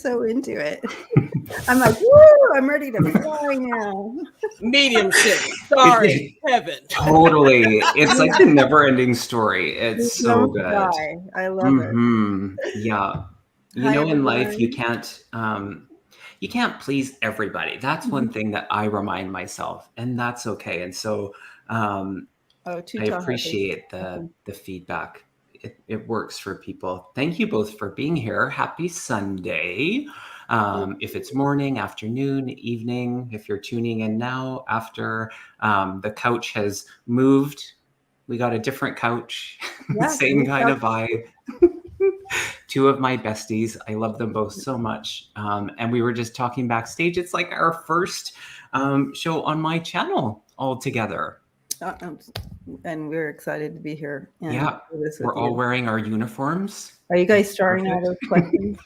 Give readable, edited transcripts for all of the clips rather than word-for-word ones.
so into it. I'm like, woo, I'm ready to fly now. Mediumship, starring Kevin. Totally. It's like a never-ending story. It's so good. I love it. Yeah. Hi, In life everyone. you can't please everybody. That's one Mhm. thing that I remind myself, and that's okay. And so Oh, too I tall, Heather. appreciate the feedback. It works for people. Thank you both for being here. Happy Sunday. If it's morning, afternoon, evening, if you're tuning in now after the couch has moved, we got a different couch, Yeah, same kind of vibe. Two of my besties. I love them both so much. And we were just talking backstage. It's like our first show on my channel all together. and we're excited to be here and Yeah, do this with we're all you. wearing our uniforms. Are you guys It's starring all those perfect. questions?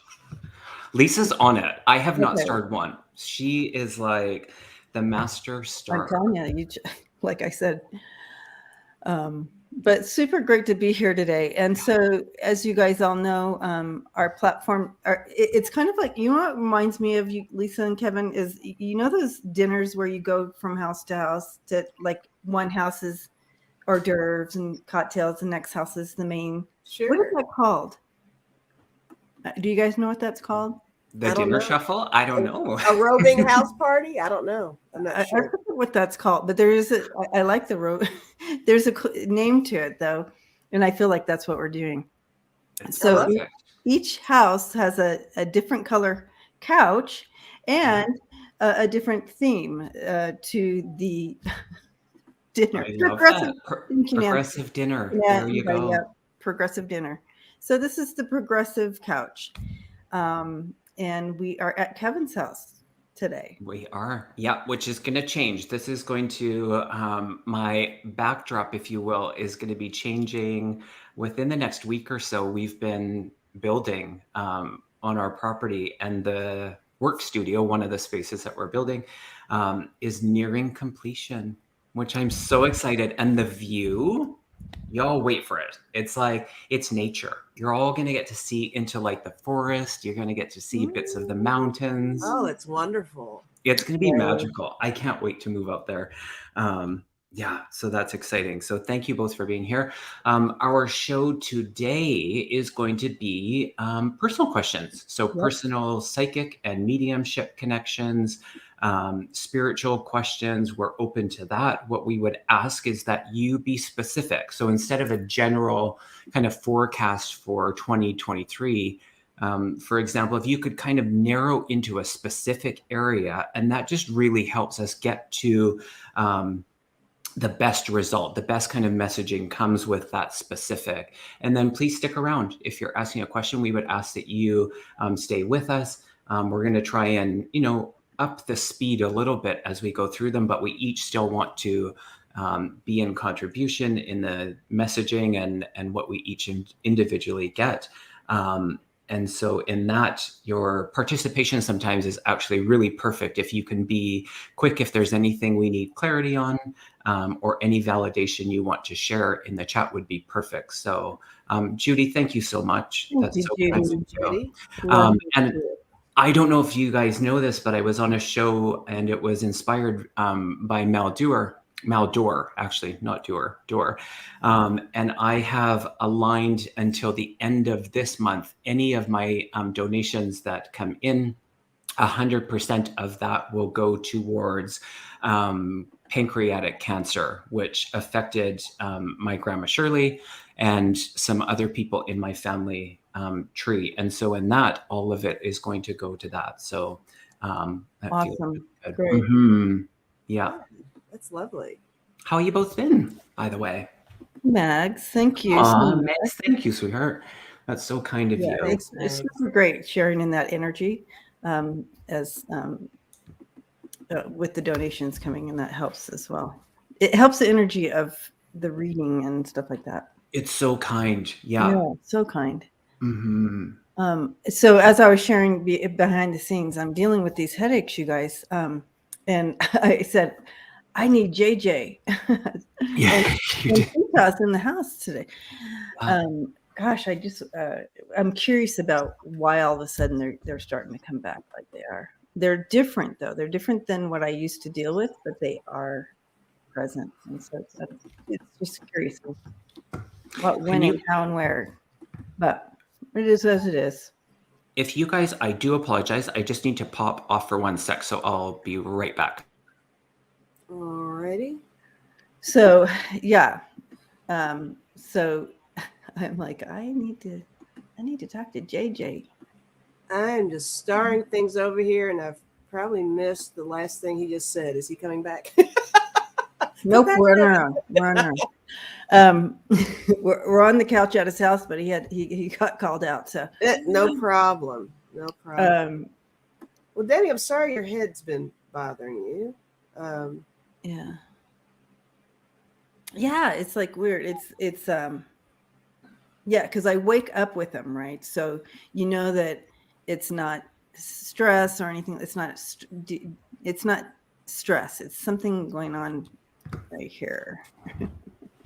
Lisa's on it. I have not Okay. starred one. She is like the master I'm starrer. telling you, like I said, but super great to be here today. And so, as you guys all know, our platform, it's kind of like, you know what reminds me of you, Lisa and Kevin, is, you know, those dinners where you go from house to house to, like, one house is hors d'oeuvres and cocktails, the next house is the main. Sure. What is that called? Do you guys know what that's called? The dinner shuffle? I don't know. A roving house party? I don't know. I'm not sure. I forget what that's called, but there is I like the road. There's a name to it though, and I feel like that's what we're doing. So each house has a different color couch and a different theme to the dinner. I love that. Progressive dinner. Yeah, there you go. Yeah, progressive dinner. So this is the progressive couch. And we are at Kevin's house today. We are. Yeah, which is going to change. This is going to, my backdrop, if you will, is going to be changing within the next week or so. We've been building on our property, and the work studio, one of the spaces that we're building, is nearing completion, which I'm so excited. And the view, y'all wait for it. It's like, it's nature. You're all going to get to see into like the forest. You're going to get to see bits of the mountains. Oh, it's wonderful. It's going to be magical. I can't wait to move out there. Yeah, so that's exciting. So thank you both for being here. Our show today is going to be personal questions. So personal psychic and mediumship connections, spiritual questions. We're open to that. What we would ask is that you be specific. So instead of a general kind of forecast for 2023, for example, if you could kind of narrow into a specific area, and that just really helps us get to the best result, the best kind of messaging comes with that specific. And then please stick around. If you're asking a question, we would ask that you stay with us. We're going to try and, up the speed a little bit as we go through them, but we each still want to be in contribution in the messaging and what we each individually get. And so in that, your participation sometimes is actually really perfect. If you can be quick, if there's anything we need clarity on, or any validation you want to share in the chat would be perfect. So Judy, thank you so much. Thank you, Judy. And I don't know if you guys know this, but I was on a show and it was inspired by Maldor, actually, not Dor. And I have aligned until the end of this month, any of my donations that come in, 100% of that will go towards pancreatic cancer, which affected my grandma Shirley and some other people in my family tree. And so in that, all of it is going to go to that. So that awesome. Good. Great. Yeah. That's lovely. How you both been, by the way? Mags, thank you. Mags, thank you, sweetheart. That's so kind of you. It's super great sharing in that energy as with the donations coming in. That helps as well. It helps the energy of the reading and stuff like that. It's so kind. Yeah, so kind. So as I was sharing behind the scenes, I'm dealing with these headaches, you guys. And I said, I need JJ. Yeah, and she was in the house today. gosh, I'm curious about why all of a sudden they're starting to come back like they are. They're different though. They're different than what I used to deal with, but they are present. And so it's just curious what, when, and how, and where. But it is as it is. If you guys, I do apologize. I just need to pop off for 1 sec, so I'll be right back. Alrighty. So yeah. So I'm like, I need to talk to JJ. I'm just starring things over here, and I've probably missed the last thing he just said. Is he coming back? Nope, we're on our own. We're on our own. We're on the couch at his house, but he got called out. So no problem. No problem. Well, Danny, I'm sorry your head's been bothering you. Yeah, it's like weird. It's yeah, because I wake up with them, right? So you know that it's not stress or anything. It's not stress. It's something going on right here.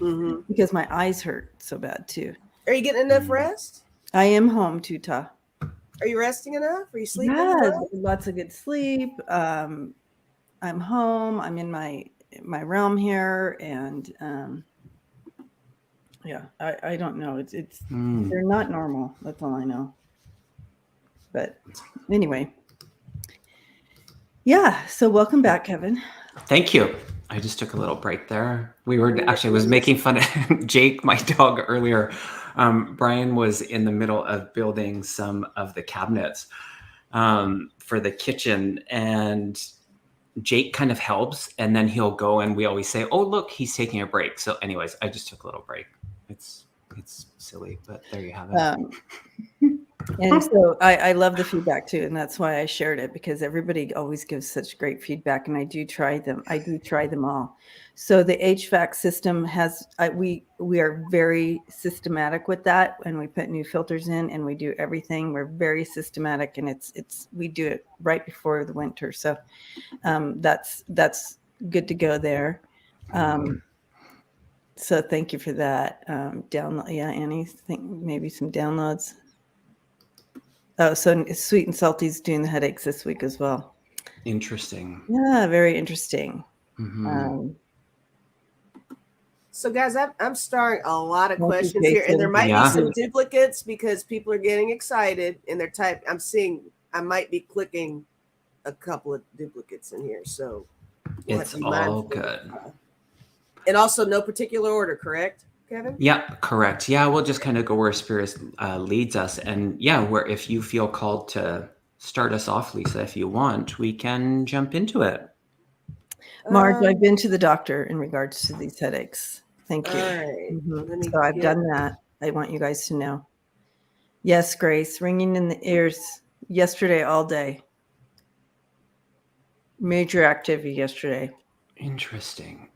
Mm-hmm. Because my eyes hurt so bad too. Are you getting enough rest? I am home, Tuta. Are you resting enough? Are you sleeping? Yeah, lots of good sleep. I'm home. I'm in my realm here, and yeah, I don't know. It's they're not normal. That's all I know. But anyway, yeah. So welcome back, Kevin. Thank you. I just took a little break there. We were actually was making fun of Jake, my dog, earlier. Brian was in the middle of building some of the cabinets for the kitchen, and Jake kind of helps, and then he'll go, and we always say, "Oh, look, he's taking a break." So, anyways, I just took a little break. It's silly, but there you have it. And so I love the feedback too, and that's why I shared it, because everybody always gives such great feedback, and I do try them all. So the HVAC system has we are very systematic with that, and we put new filters in, and we do everything. We're very systematic, and we do it right before the winter, so that's good to go there. So thank you for that. Download, yeah, Annie, think maybe some downloads. Oh, so Sweet and Salty's doing the headaches this week as well. Interesting. Yeah, very interesting. Mm-hmm. So, guys, I'm starting a lot of questions here, and there might be some duplicates because people are getting excited and they're typing. I'm seeing I might be clicking a couple of duplicates in here, so it's all good. And also, no particular order, correct, Kevin? Yeah, correct. Yeah, we'll just kind of go where Spirit leads us. And yeah, where if you feel called to start us off, Lisa, if you want, we can jump into it. Marge, I've been to the doctor in regards to these headaches. Thank you. All right. Mm-hmm. So I've done that. I want you guys to know. Yes, Grace, ringing in the ears yesterday all day. Major activity yesterday. Interesting.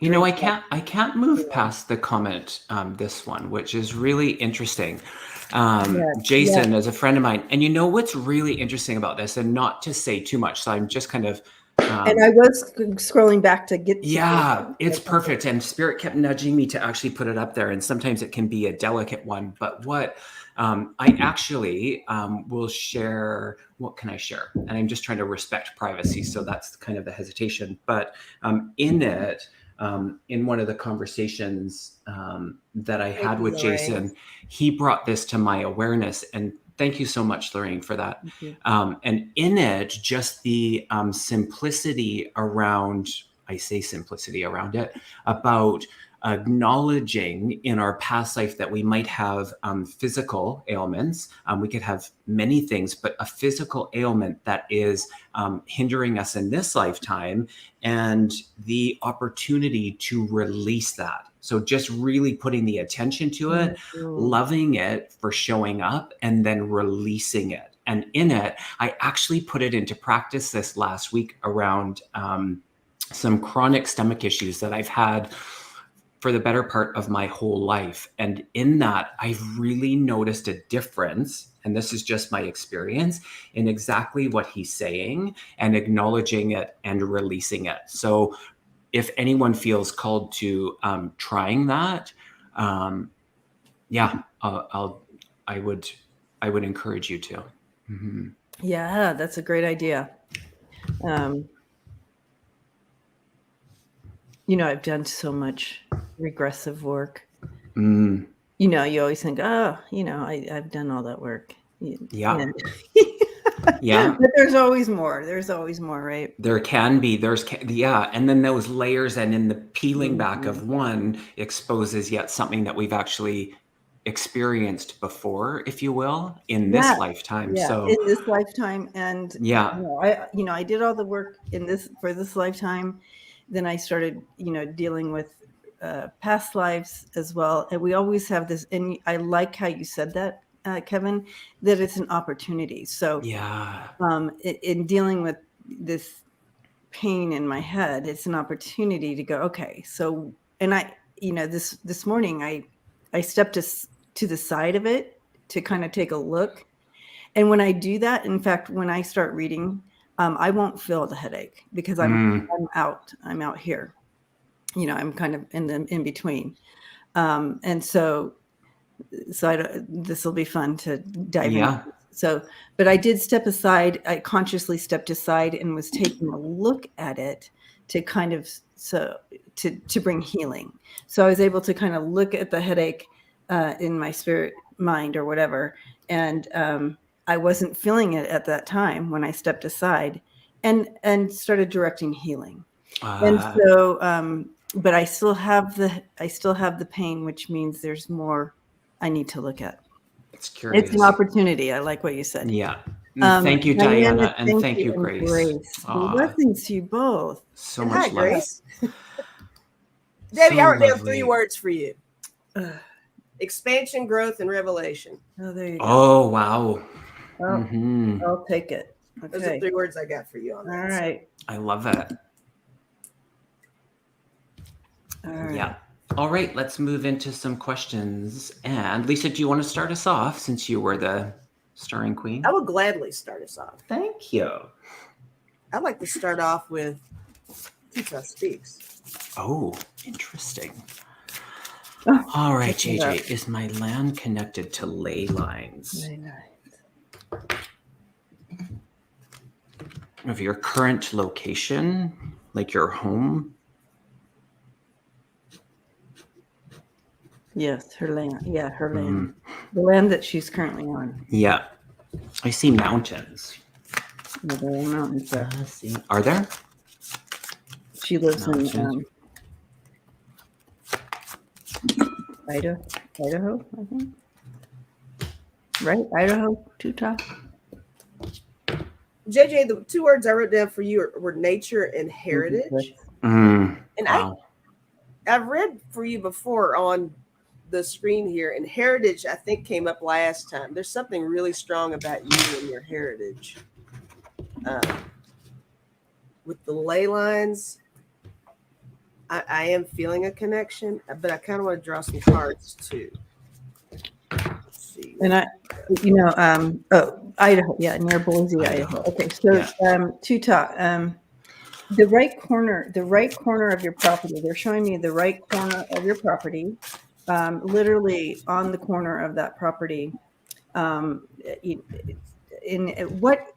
You know, I can't move past the comment, this one, which is really interesting. Jason, as a friend of mine, and you know what's really interesting about this, and not to say too much, so I'm just kind of and I was scrolling back to get to it's perfect, and Spirit kept nudging me to actually put it up there, and sometimes it can be a delicate one, but what I actually will share. What can I share? And I'm just trying to respect privacy, so that's kind of the hesitation, but in it, in one of the conversations that I had with Jason, he brought this to my awareness, and thank you so much, Lorraine, for that. And in it, just the simplicity around, I say simplicity around it, about acknowledging in our past life that we might have physical ailments. We could have many things, but a physical ailment that is hindering us in this lifetime, and the opportunity to release that. So just really putting the attention to it, loving it for showing up, and then releasing it. And in it, I actually put it into practice this last week around some chronic stomach issues that I've had for the better part of my whole life. And in that, I've really noticed a difference, and this is just my experience, in exactly what he's saying and acknowledging it and releasing it. So if anyone feels called to trying that, yeah, I would encourage you to. Mm-hmm. Yeah, that's a great idea. I've done so much regressive work. Mm. You always think, oh, I've done all that work. Yeah. And yeah. But there's always more. There's always more, right? There can be. Yeah. And then those layers, and in the peeling back of one exposes yet something that we've actually experienced before, if you will, in this lifetime. Yeah, so in this lifetime. And yeah, I did all the work for this lifetime. Then I started, dealing with past lives as well. And we always have this, and I like how you said that, Kevin, that it's an opportunity. So yeah, in dealing with this pain in my head, it's an opportunity to go, okay, so, and I, this morning I stepped to the side of it to kind of take a look. And when I do that, in fact, when I start reading, I won't feel the headache because I'm out here, I'm kind of in between. And so this will be fun to dive into. So, but I did step aside. I consciously stepped aside and was taking a look at it to kind of, to bring healing. So I was able to kind of look at the headache in my spirit mind or whatever. And I wasn't feeling it at that time when I stepped aside and started directing healing. And so, but I still have the pain, which means there's more I need to look at. It's curious. It's an opportunity. I like what you said. Yeah. Thank you, Diana, and thank you, Grace. Blessings to you both. So much love. Grace. Debbie, I wrote down 3 words for you. Expansion, growth, and revelation. Oh, there you go. Oh, wow. Oh, I'll take it. Okay. Those are 3 words I got for you on that. All right. I love that. All right. Yeah. All right, let's move into some questions. And Lisa, do you want to start us off since you were the starring queen? I would gladly start us off. Thank you. I'd like to start off with Tuta Speaks. Oh, interesting. Oh, all right, JJ, is my land connected to ley lines? Very nice. Of your current location, like your home? Yes, her land. Yeah, her land. The land that she's currently on. Yeah. I see mountains. Yeah, there are mountains there. Are there? She lives in Idaho, I think. Right? Idaho, Tuta. JJ, the 2 words I wrote down for you were nature and heritage. And wow. I've read for you before on the screen here, and heritage I think came up last time. There's something really strong about you and your heritage. With the ley lines, I am feeling a connection, but I kind of want to draw some cards too. Let's see. And Idaho, yeah, near Boise, Idaho. Okay, so Tuta, the right corner of your property. They're showing me the right corner of your property. Literally on the corner of that property. In what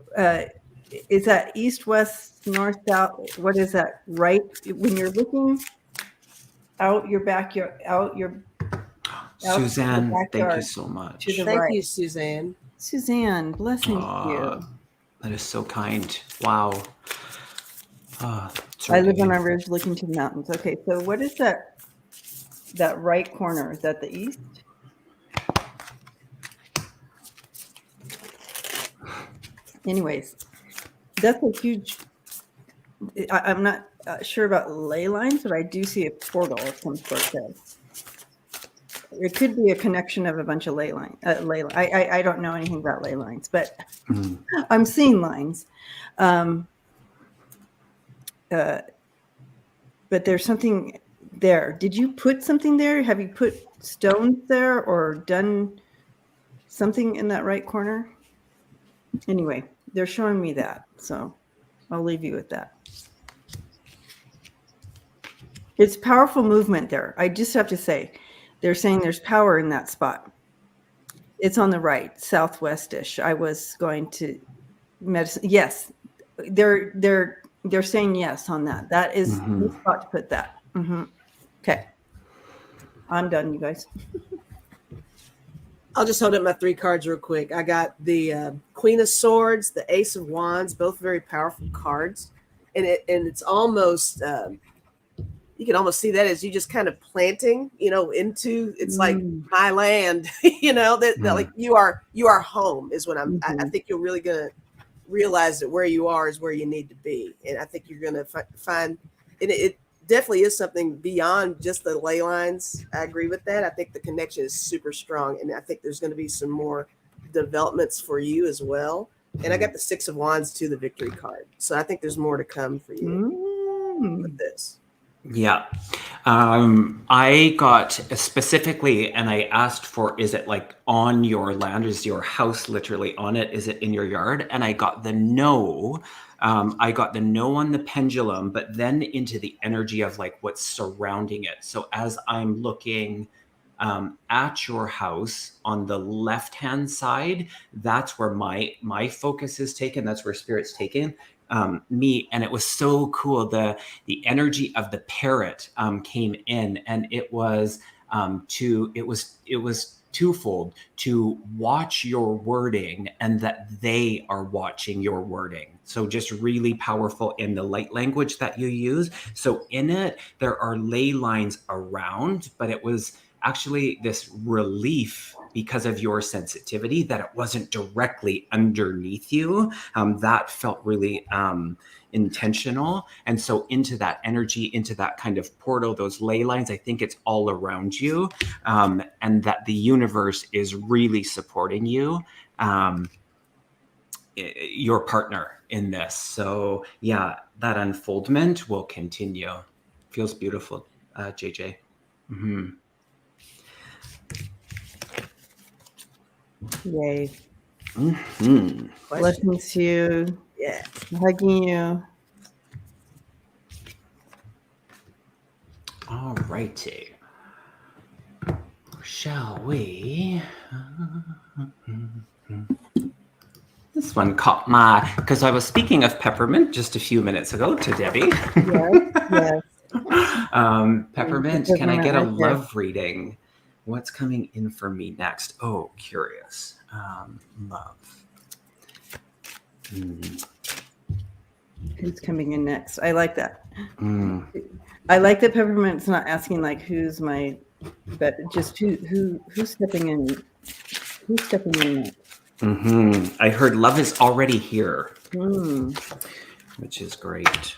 is that? East, west, north, south? What is that? Right when you're looking out your backyard, Suzanne, thank you so much. Thank you, Suzanne. Suzanne, blessings to you. That is so kind. Wow. I live on a ridge looking to the mountains. Okay, so what is that? That right corner, is that the east? Anyways, that's a huge, I'm not sure about ley lines, but I do see a portal of some sort there. It could be a connection of a bunch of ley lines. I don't know anything about ley lines, but I'm seeing lines. But there's something there. Did you put something there? Have you put stones there or done something in that right corner? Anyway, they're showing me that. So I'll leave you with that. It's powerful movement there. I just have to say, they're saying there's power in that spot. It's on the right, southwest-ish. I was going to medicine. Yes, they're saying yes on that. That is the spot to put that. Okay, I'm done, you guys. I'll just hold up my 3 cards real quick. I got the Queen of Swords, the Ace of Wands, both very powerful cards, and it's almost you can almost see that as you just kind of planting, into it's like my land, that like you are home is what I think you're really gonna realize that where you are is where you need to be, and I think you're gonna find it definitely is something beyond just the ley lines. I agree with that. I think the connection is super strong, and I think there's going to be some more developments for you as well. And I got the 6 of Wands to the Victory card, so I think there's more to come for you with this. Yeah. I got specifically, and I asked for, is it like on your land? Is your house literally on it? Is it in your yard? And I got the no. I got the no on the pendulum, but then into the energy of like what's surrounding it. So as I'm looking at your house on the left-hand side, that's where my focus is taken. That's where Spirit's taken me. And it was so cool. The energy of the parrot came in, and it was twofold: to watch your wording and that they are watching your wording. So just really powerful in the light language that you use. So in it, there are ley lines around, but it was actually this relief because of your sensitivity that it wasn't directly underneath you. That felt really intentional. And so into that energy, into that kind of portal, those ley lines, I think it's all around you, and that the universe is really supporting you, your partner in this. So yeah, that unfoldment will continue. Feels beautiful, JJ. Yay. Blessings to you. Yeah. Hugging you. All righty. Shall we? This one caught my, because I was speaking of peppermint just a few minutes ago to Debbie. Yes. Peppermint, can I get a love reading? What's coming in for me next? Oh, curious. Love. Who's coming in next? I like that. I like that Peppermint's not asking like who's my, but just who's stepping in. Who's stepping in next? I heard love is already here, which is great.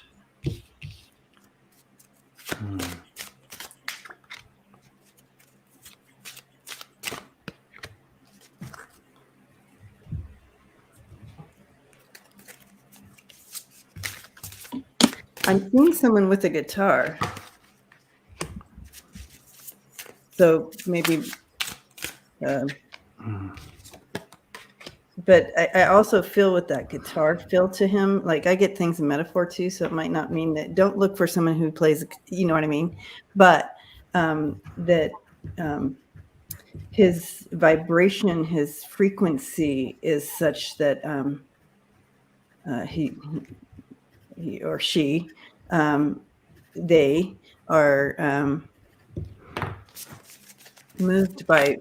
I'm seeing someone with a guitar. So maybe, but I also feel with that guitar feel to him, like I get things in metaphor too, so it might not mean that, don't look for someone who plays, you know what I mean? But that his vibration, his frequency is such that he or she, they are moved by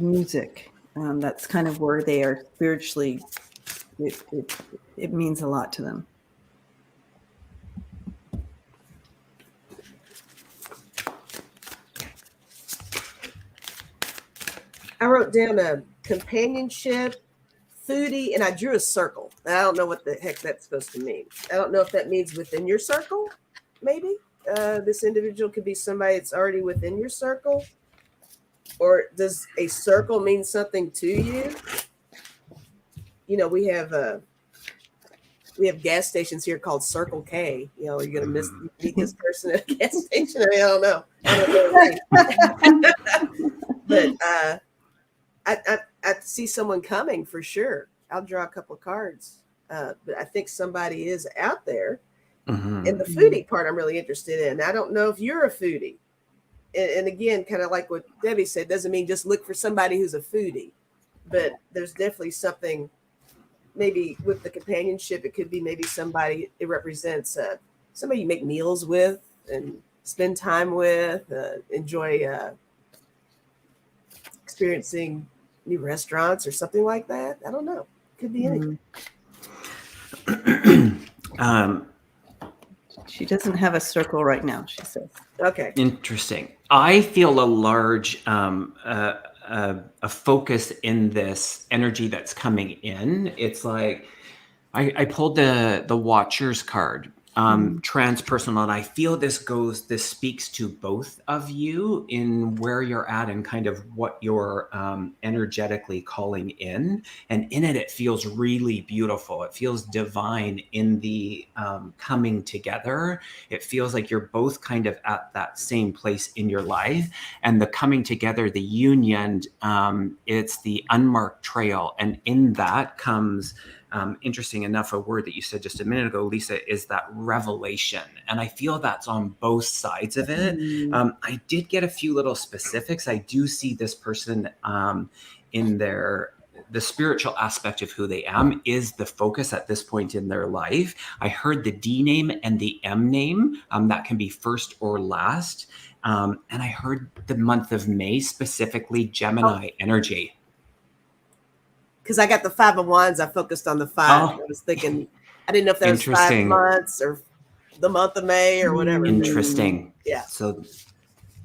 music. That's kind of where they are spiritually. It means a lot to them. I wrote down a companionship, foodie, and I drew a circle. I don't know what the heck that's supposed to mean. I don't know if that means within your circle, maybe. This individual could be somebody that's already within your circle. Or does a circle mean something to you? We have gas stations here called Circle K. You're gonna meet this person at a gas station. I don't know. But I see someone coming for sure. I'll draw a couple of cards. But I think somebody is out there, And the foodie part I'm really interested in. I don't know if you're a foodie. And again, kind of like what Debbie said, doesn't mean just look for somebody who's a foodie, but there's definitely something, maybe with the companionship, it could be maybe somebody, it represents somebody you make meals with and spend time with, enjoy experiencing new restaurants or something like that. I don't know. Could be anything. She doesn't have a circle right now, she says. Okay. Interesting. I feel a large a focus in this energy that's coming in. It's like I pulled the Watcher's card, transpersonal, and I feel this speaks to both of you in where you're at and kind of what you're energetically calling in. And in it, it feels really beautiful. It feels divine in the coming together. It feels like you're both kind of at that same place in your life. And the coming together, the union, it's the unmarked trail. And in that comes... interesting enough, a word that you said just a minute ago, Lisa, is that revelation. And I feel that's on both sides of it. I did get a few little specifics. I do see this person in the spiritual aspect of who they am is the focus at this point in their life. I heard the D name and the M name. That can be first or last. And I heard the month of May, specifically Gemini energy. Because I got the 5 of Wands, I focused on the 5. I was thinking, I didn't know if there was 5 months or the month of May or whatever. Interesting. Yeah. So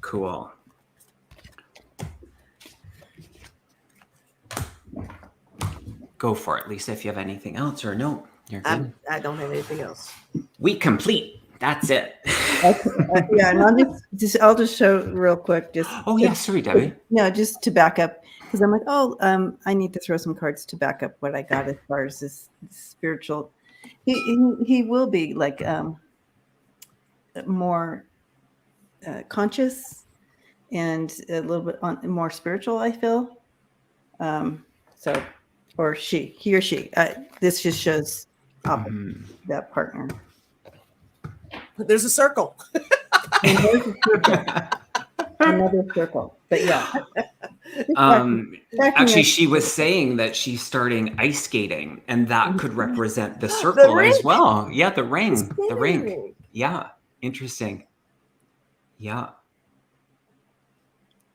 cool. Go for it, Lisa, if you have anything else, or no, you're good. I don't have anything else. We complete. That's it. Yeah, and I'll just show real quick. Sorry, Debbie. No, just to back up, because I'm like, I need to throw some cards to back up what I got as far as this spiritual. He will be like more conscious and a little bit more spiritual, I feel. Or he or she. This just shows that partner. But there's a circle. And there's a circle. Another circle. But yeah. Actually, she was saying that she's starting ice skating, and that could represent the circle as well. Yeah, the ring. The ring. Yeah. Interesting. Yeah.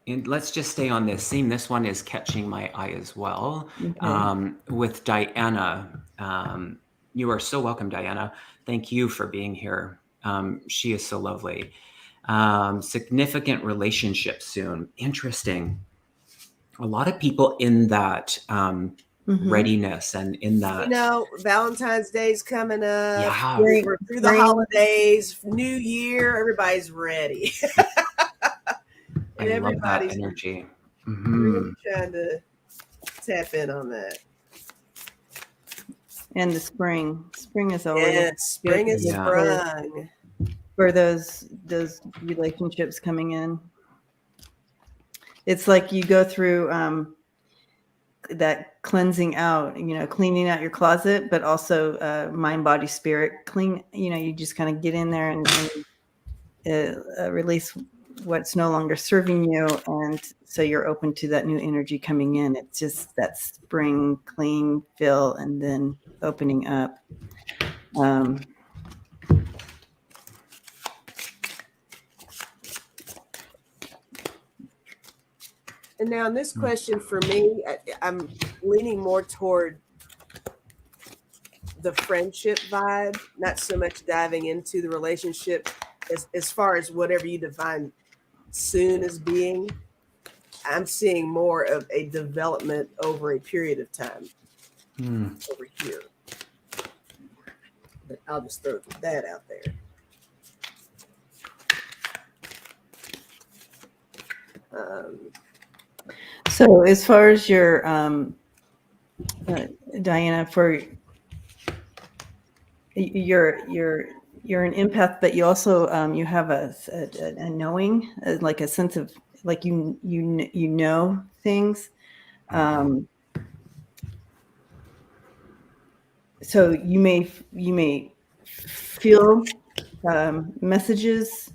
And let's just stay on this theme. This one is catching my eye as well. Okay. With Diana. You are so welcome, Diana. Thank you for being here. She is so lovely. Significant relationship soon. Interesting. A lot of people in that readiness and in that. Valentine's Day's coming up. Yeah. We're through the holidays, New Year, everybody's ready. I love that energy. Really trying to tap in on that. And the spring. Spring is always. Yeah, spring is sprung. For those relationships coming in. It's like you go through that cleansing out, cleaning out your closet, but also mind, body, spirit. Clean, you just kind of get in there and release what's no longer serving you, and so you're open to that new energy coming in. It's just that spring clean fill and then opening up. And now in this question for me, I'm leaning more toward the friendship vibe, not so much diving into the relationship as far as whatever you define soon as being. I'm seeing more of a development over a period of time over here. But I'll just throw that out there. So as far as your Diana, for you're an empath, but you also you have a knowing, like a sense of like you know things. So you may feel messages.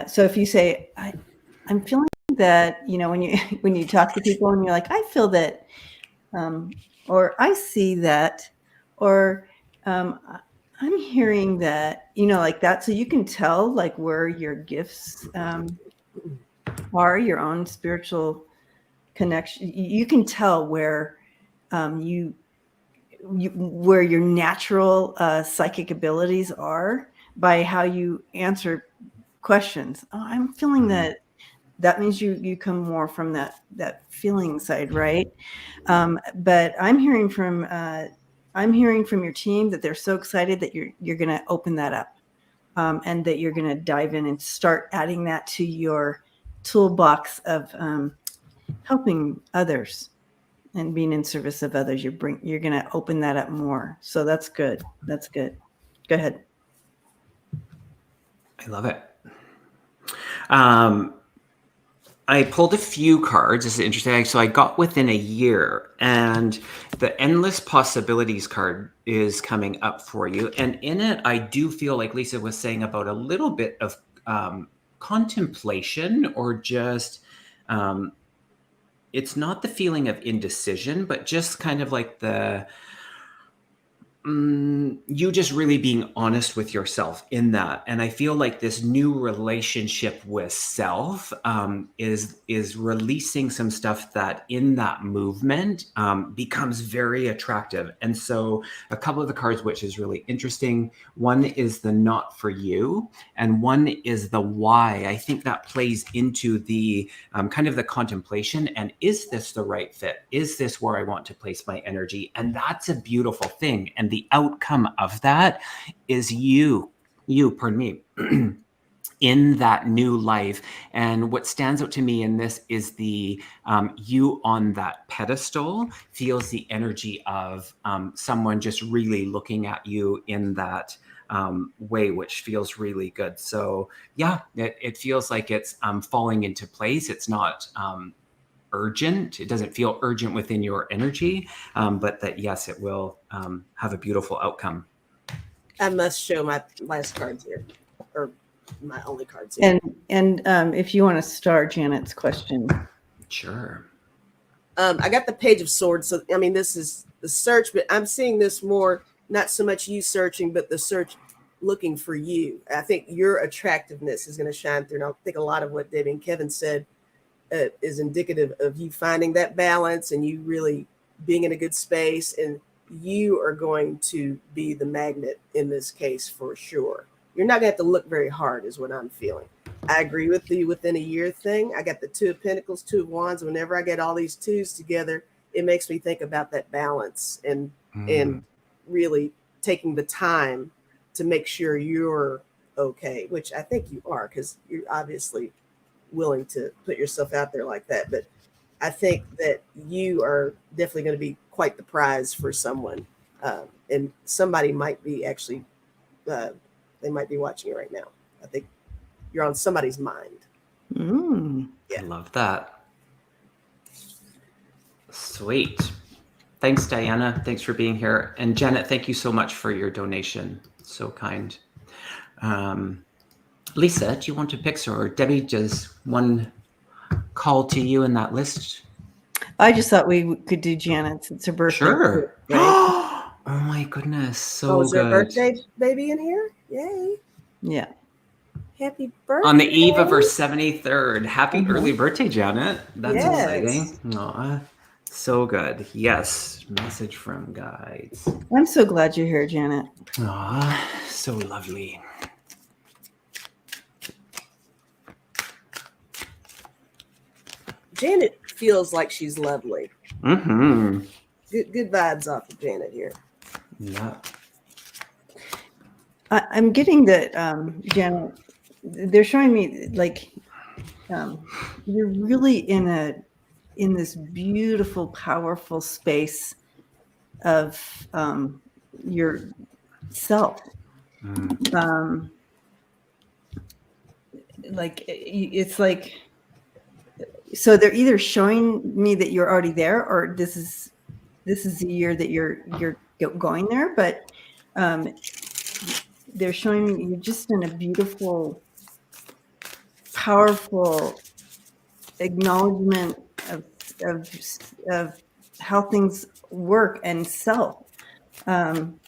So if you say, I'm feeling that, when you talk to people and you're like, I feel that, or I see that, or I'm hearing that, like that. So you can tell like where your gifts are, your own spiritual connection. You can tell where where your natural psychic abilities are by how you answer questions. Oh, I'm feeling that means you come more from that feeling side, right? But I'm hearing from your team that they're so excited that you're going to open that up, and that you're going to dive in and start adding that to your toolbox of helping others and being in service of others. You're going to open that up more. So that's good. That's good. Go ahead. I love it. I pulled a few cards. This is interesting. So I got within a year, and the Endless Possibilities card is coming up for you. And in it, I do feel like Lisa was saying about a little bit of contemplation, or just it's not the feeling of indecision, but just kind of like you just really being honest with yourself in that. And I feel like this new relationship with self is releasing some stuff that in that movement becomes very attractive. And so a couple of the cards, which is really interesting, one is the not for you, and one is the why. I think that plays into the kind of the contemplation, and is this the right fit? Is this where I want to place my energy? And that's a beautiful thing. And the outcome of that is you, pardon me, in that new life. And what stands out to me in this is the you on that pedestal feels the energy of someone just really looking at you in that way, which feels really good. So yeah, it feels like it's falling into place. It's not urgent. It doesn't feel urgent within your energy, but that yes, it will have a beautiful outcome. I must show my last cards here, or my only cards here. And if you want to start Janet's question. Sure. I got the Page of Swords. So I mean, this is the search, but I'm seeing this more, not so much you searching, but the search looking for you. I think your attractiveness is going to shine through. And I think a lot of what Debbie and Kevin said is indicative of you finding that balance and you really being in a good space, and you are going to be the magnet in this case for sure. You're not going to have to look very hard is what I'm feeling. I agree with the within a year thing. I got the Two of Pentacles, Two of Wands. Whenever I get all these twos together, it makes me think about that balance and really taking the time to make sure you're okay, which I think you are, because you're obviously willing to put yourself out there like that. But I think that you are definitely going to be quite the prize for someone, and somebody might be actually they might be watching you right now. I think you're on somebody's mind. Yeah. I love that. Sweet. Thanks, Diana. Thanks for being here. And Janet, thank you so much for your donation. So kind. Lisa, do you want to pick, or Debbie, does one call to you in that list? I just thought we could do Janet's. It's her birthday. Sure. Oh my goodness. So is good. Her birthday baby in here? Yay. Yeah. Happy birthday. On the eve of her 73rd. Happy early birthday, Janet. That's exciting. Aww. So good. Yes. Message from guides. I'm so glad you're here, Janet. Aw, so lovely. Janet feels like she's lovely. Mm-hmm. Good vibes off of Janet here. Yeah. I'm getting that, Janet, they're showing me like you're really in this beautiful, powerful space of your self. Like it's like, so they're either showing me that you're already there, or this is the year that you're going there. But they're showing you just in a beautiful, powerful acknowledgement of how things work and self. And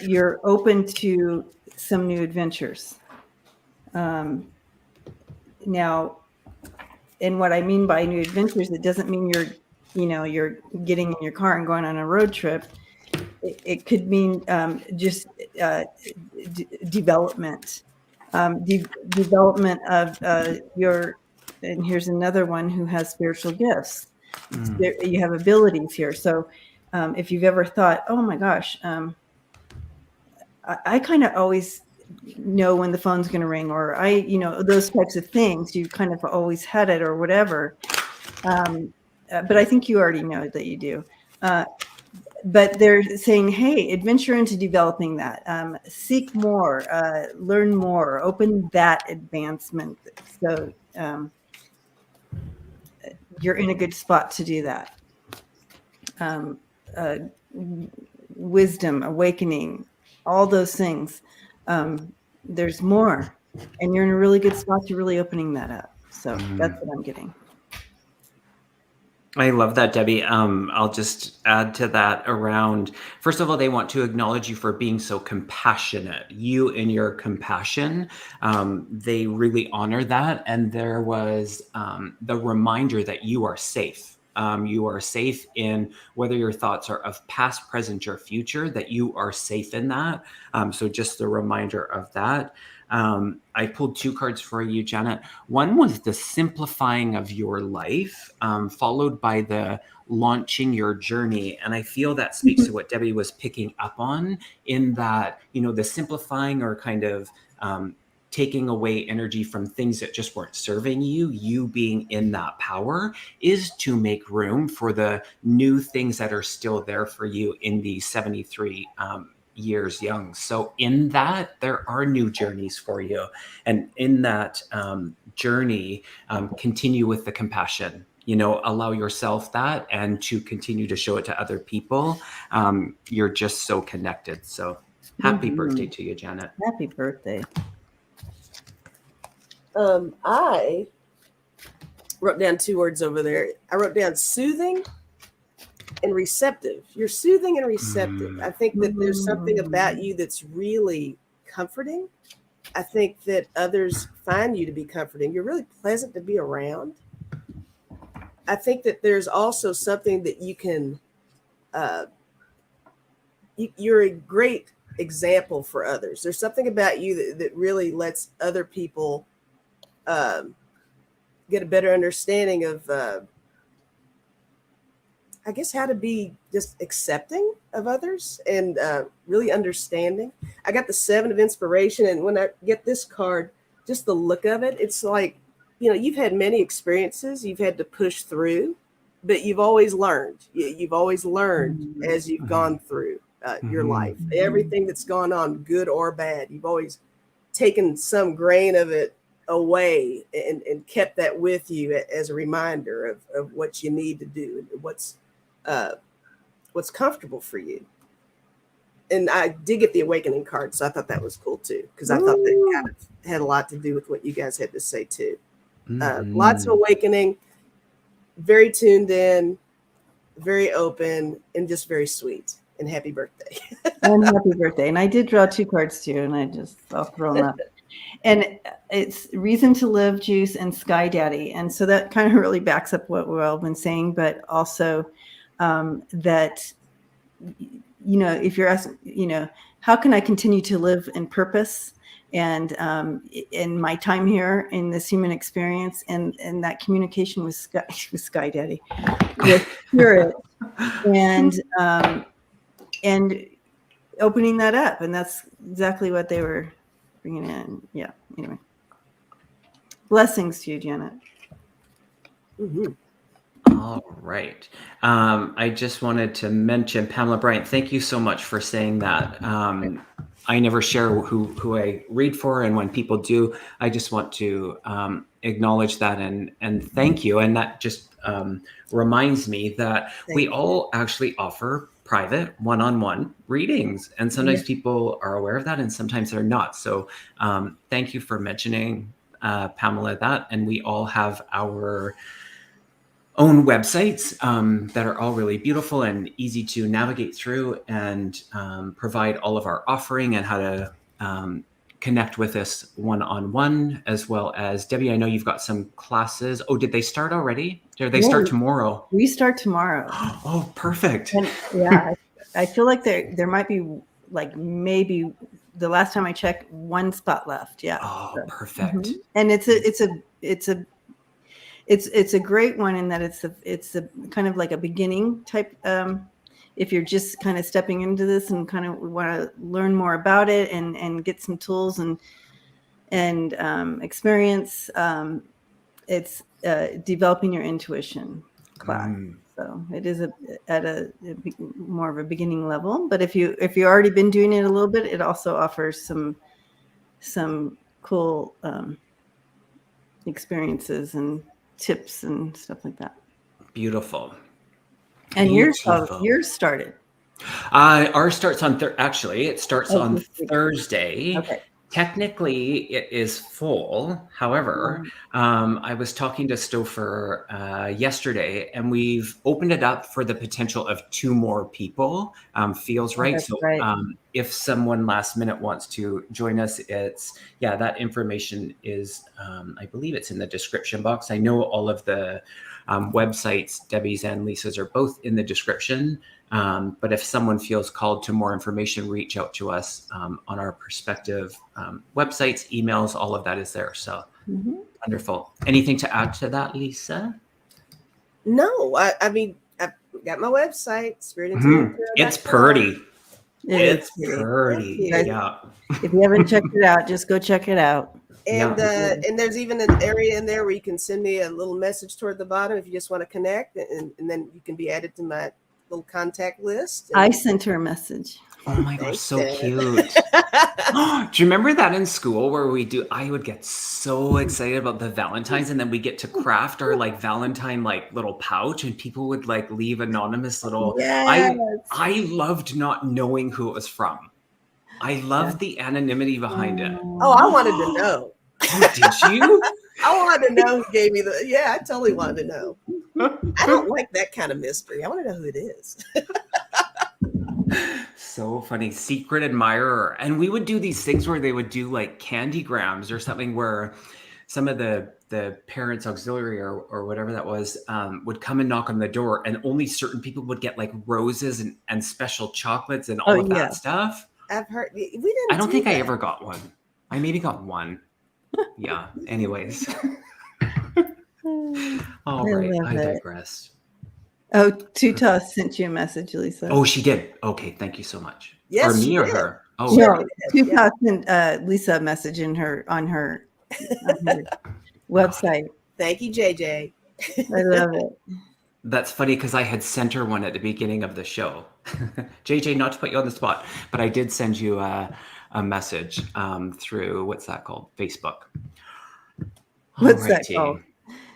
you're open to some new adventures. Now, and what I mean by new adventures, it doesn't mean you're getting in your car and going on a road trip. It could mean just development, development of your. And here's another one who has spiritual gifts. You have abilities here. So if you've ever thought, oh my gosh, I kind of always know when the phone's going to ring, or those types of things, you kind of always had it or whatever. But I think you already know that you do. But they're saying, hey, adventure into developing that. Seek more, learn more, open that advancement. So you're in a good spot to do that. Wisdom, awakening, all those things. There's more, and you're in a really good spot to really opening that up. So that's what I'm getting. I love that, Debbie. I'll just add to that around, first of all, they want to acknowledge you for being so compassionate. You and your compassion, they really honor that. And there was the reminder that you are safe. You are safe in whether your thoughts are of past, present, or future, that you are safe in that. So just a reminder of that. I pulled 2 cards for you, Janet. One was the simplifying of your life, followed by the launching your journey. And I feel that speaks to what Debbie was picking up on, in that, the simplifying, or kind of taking away energy from things that just weren't serving you being in that power, is to make room for the new things that are still there for you in the 73 years young. So in that, there are new journeys for you. And in that journey, continue with the compassion, allow yourself that, and to continue to show it to other people. You're just so connected. So happy birthday to you, Janet. Happy birthday. I wrote down 2 words over there. I wrote down soothing and receptive. You're soothing and receptive. I think that there's something about you that's really comforting. I think that others find you to be comforting. You're really pleasant to be around. I think that there's also something that you can, you're a great example for others. There's something about you that really lets other people get a better understanding of, I guess, how to be just accepting of others and really understanding. I got the 7 of inspiration. And when I get this card, just the look of it, it's like, you've had many experiences, you've had to push through, but you've always learned. You've always learned as you've gone through your life. Everything that's gone on, good or bad, you've always taken some grain of it away and kept that with you as a reminder of what you need to do and what's comfortable for you. And I did get the awakening card, so I thought that was cool too, because I thought that kind of had a lot to do with what you guys had to say too. Lots of awakening, very tuned in, very open, and just very sweet. And happy birthday. And happy birthday. And I did draw 2 cards too, and I'll throw them up. And it's Reason to Live, Juice, and Sky Daddy. And so that kind of really backs up what we've all been saying, but also that, if you're asking, how can I continue to live in purpose and in my time here in this human experience, and that communication with Sky Daddy, with Spirit, and opening that up. And that's exactly what they were bringing in. Yeah. Anyway, blessings to you, Janet. All right. I just wanted to mention, Pamela Bryant, thank you so much for saying that. I never share who I read for, and when people do, I just want to acknowledge that and thank you. And that just reminds me that we all actually offer private one-on-one readings. And sometimes people are aware of that and sometimes they're not. So thank you for mentioning, Pamela, that. And we all have our own websites that are all really beautiful and easy to navigate through and provide all of our offering and how to connect with us one-on-one, as well as Debbie, I know you've got some classes. Oh, did they start already? Or they start tomorrow? We start tomorrow. Oh, perfect. And, I feel like there might be like maybe the last time I checked, one spot left. Yeah. Oh, perfect. And it's a great one in that it's a kind of like a beginning type. If you're just kind of stepping into this and kind of want to learn more about it and get some tools and experience, it's developing your intuition class. So it is at a more of a beginning level. But if you already been doing it a little bit, it also offers some cool experiences and tips and stuff like that. Beautiful. And yours started. Ours starts on it starts on Thursday. Okay. Technically, it is full. However, I was talking to Stouffer yesterday, and we've opened it up for the potential of 2 more people. Feels right. So if someone last minute wants to join us, that information is, I believe it's in the description box. I know all of the websites, Debbie's and Lisa's, are both in the description. But if someone feels called to more information, reach out to us on our respective websites, emails, all of that is there. So wonderful. Anything to add to that, Lisa? No, I mean, I've got my website, It's pretty. It's pretty. Yeah. If you haven't checked it out, just go check it out. And and there's even an area in there where you can send me a little message toward the bottom if you just want to connect, and then you can be added to my little contact list. I sent her a message. Oh my gosh, so cute. Do you remember that in school where I would get so excited about the Valentines, and then we get to craft our like Valentine like little pouch, and people would like leave anonymous little. Yes. I loved not knowing who it was from. I loved the anonymity behind it. Oh, I wanted to know. Oh, did you? I wanted to know who gave me I totally wanted to know. I don't like that kind of mystery. I want to know who it is. So funny. Secret admirer. And we would do these things where they would do like candygrams or something where some of the parents auxiliary or whatever that was would come and knock on the door, and only certain people would get like roses and special chocolates and all of that stuff. I've heard. I don't think I ever got one. I maybe got one. Yeah. Anyways. All right. I digress. Oh, Tuta sent you a message, Lisa. Oh, she did. Okay. Thank you so much. Yes, for me or her? Oh, no. Tuta sent Lisa a message on her website. Thank you, JJ. I love it. That's funny because I had sent her one at the beginning of the show. JJ, not to put you on the spot, but I did send you a message through, what's that called? Facebook. What's that called?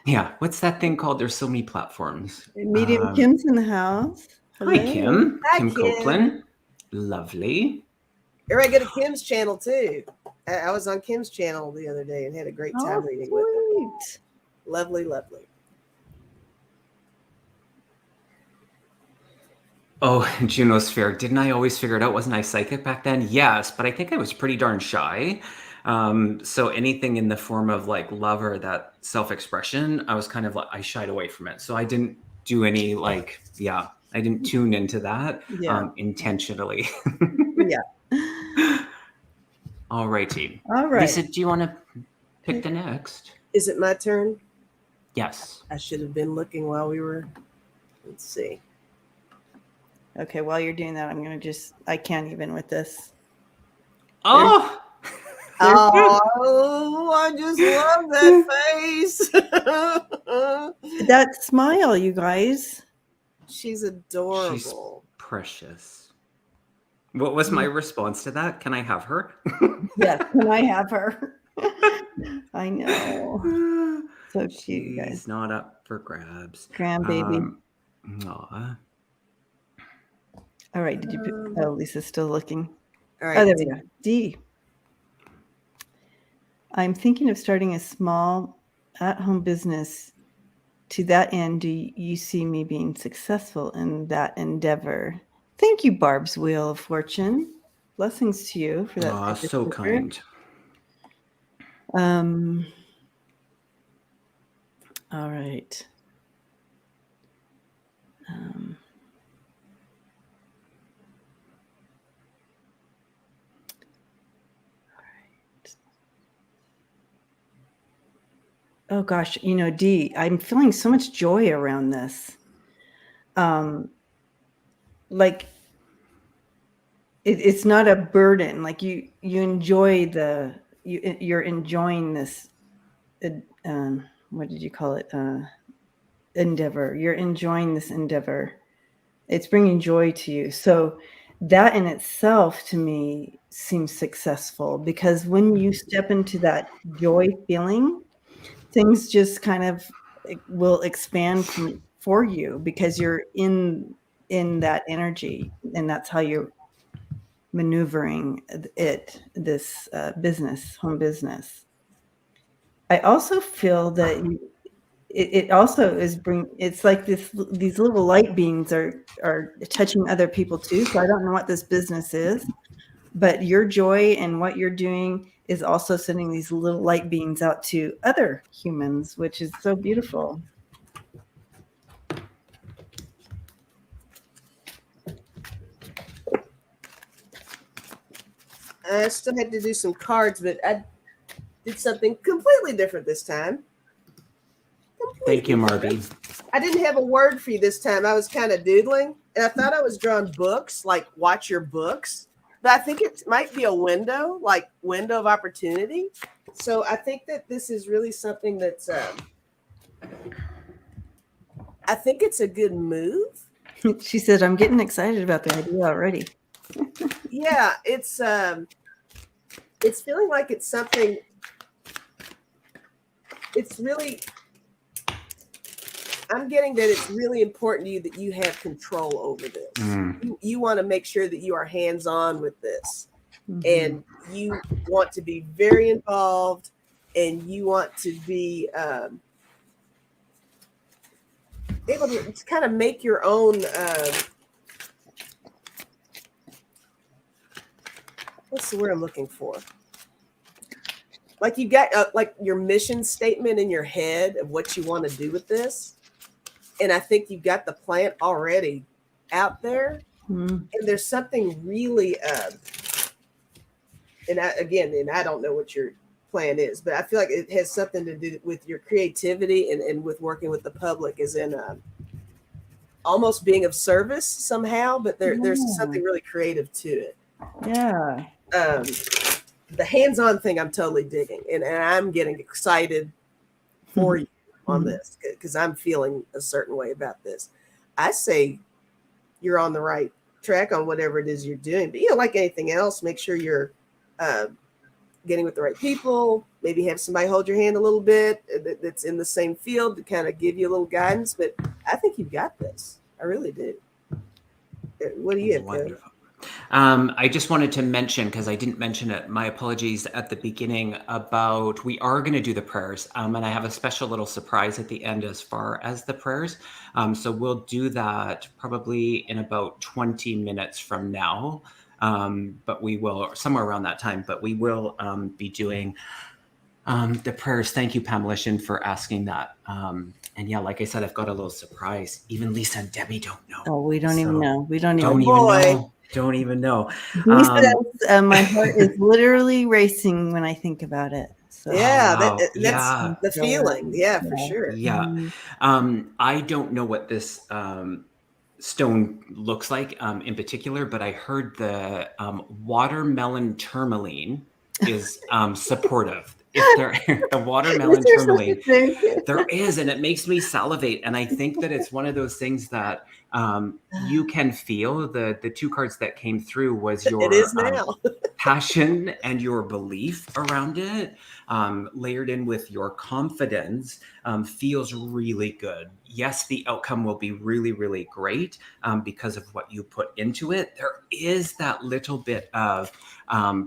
Yeah. What's that thing called? There's so many platforms. Medium Kim's in the house. Hello. Hi, Kim. Kim Copeland. Lovely. Here I go to Kim's channel too. I was on Kim's channel the other day and had a great time reading with her. Lovely, lovely. Oh, Juno's fair. Didn't I always figure it out? Wasn't I psychic back then? Yes, but I think I was pretty darn shy. So anything in the form of like love or that self-expression, I was kind of like, I shied away from it. So I didn't do any like, I didn't tune into that intentionally. All righty. All right. Lisa, do you want to pick the next? Is it my turn? Yes. I should have been looking while we were, let's see. Okay, while you're doing that, I'm going to I can't even with this. Oh, I just love that face. That smile, you guys. She's adorable. She's precious. What was my response to that? Can I have her? Yes, can I have her? I know. So cute, She's guys. not up for grabs. Grandbaby. Aw. All right. Did you pick? Oh, Lisa's still looking. All right. Oh, there we go. D. I'm thinking of starting a small at-home business. To that end, do you see me being successful in that endeavor? Thank you, Barb's Wheel of Fortune. Blessings to you for that. Aw, so kind. All right. Oh gosh, D, I'm feeling so much joy around this. Like it's not a burden. Like you enjoy you're enjoying this. What did you call it? Endeavor. You're enjoying this endeavor. It's bringing joy to you. So that in itself to me seems successful, because when you step into that joy feeling, things just kind of will expand for you, because you're in that energy, and that's how you're maneuvering this home business. I also feel that it also is it's like these little light beams are touching other people too. So I don't know what this business is, but your joy and what you're doing is also sending these little light beams out to other humans, which is so beautiful. I still had to do some cards, but I did something completely different this time. Thank you, Marby. I didn't have a word for you this time. I was kind of doodling, and I thought I was drawing books, like watch your books. But I think it might be a window, like window of opportunity. So I think that this is really something that's, I think it's a good move. She said, I'm getting excited about the idea already. Yeah, it's feeling like it's something, it's really, I'm getting that it's really important to you that you have control over this. You want to make sure that you are hands-on with this, and you want to be very involved, and you want to be able to kind of make your own what's the word I'm looking for? Like you got like your mission statement in your head of what you want to do with this. And I think you've got the plan already out there. And there's something really, and I don't know what your plan is, but I feel like it has something to do with your creativity and with working with the public, as in almost being of service somehow, but there's something really creative to it. Yeah. The hands-on thing I'm totally digging, and I'm getting excited for you on this, because I'm feeling a certain way about this. I say you're on the right track on whatever it is you're doing, but like anything else, make sure you're getting with the right people. Maybe have somebody hold your hand a little bit that's in the same field to kind of give you a little guidance. But I think you've got this. I really do. What do you have? Wonderful. I just wanted to mention, because I didn't mention it, my apologies at the beginning, about we are going to do the prayers. And I have a special little surprise at the end as far as the prayers. So we'll do that probably in about 20 minutes from now. But we will, somewhere around that time, but we will be doing the prayers. Thank you, Pamela Shin, for asking that. And yeah, like I said, I've got a little surprise. Even Lisa and Debbie don't know. Oh, we don't even know. We don't even know. Don't even know. My heart is literally racing when I think about it. So. Yeah, that's the feeling. Yeah, for sure. Yeah. I don't know what this stone looks like in particular, but I heard the watermelon tourmaline is supportive. If there a watermelon tourmaline, there is, and it makes me salivate. And I think that it's one of those things that you can feel. The two cards that came through was your. It is now. passion and your belief around it, layered in with your confidence, feels really good. Yes, the outcome will be really, really great because of what you put into it. There is that little bit of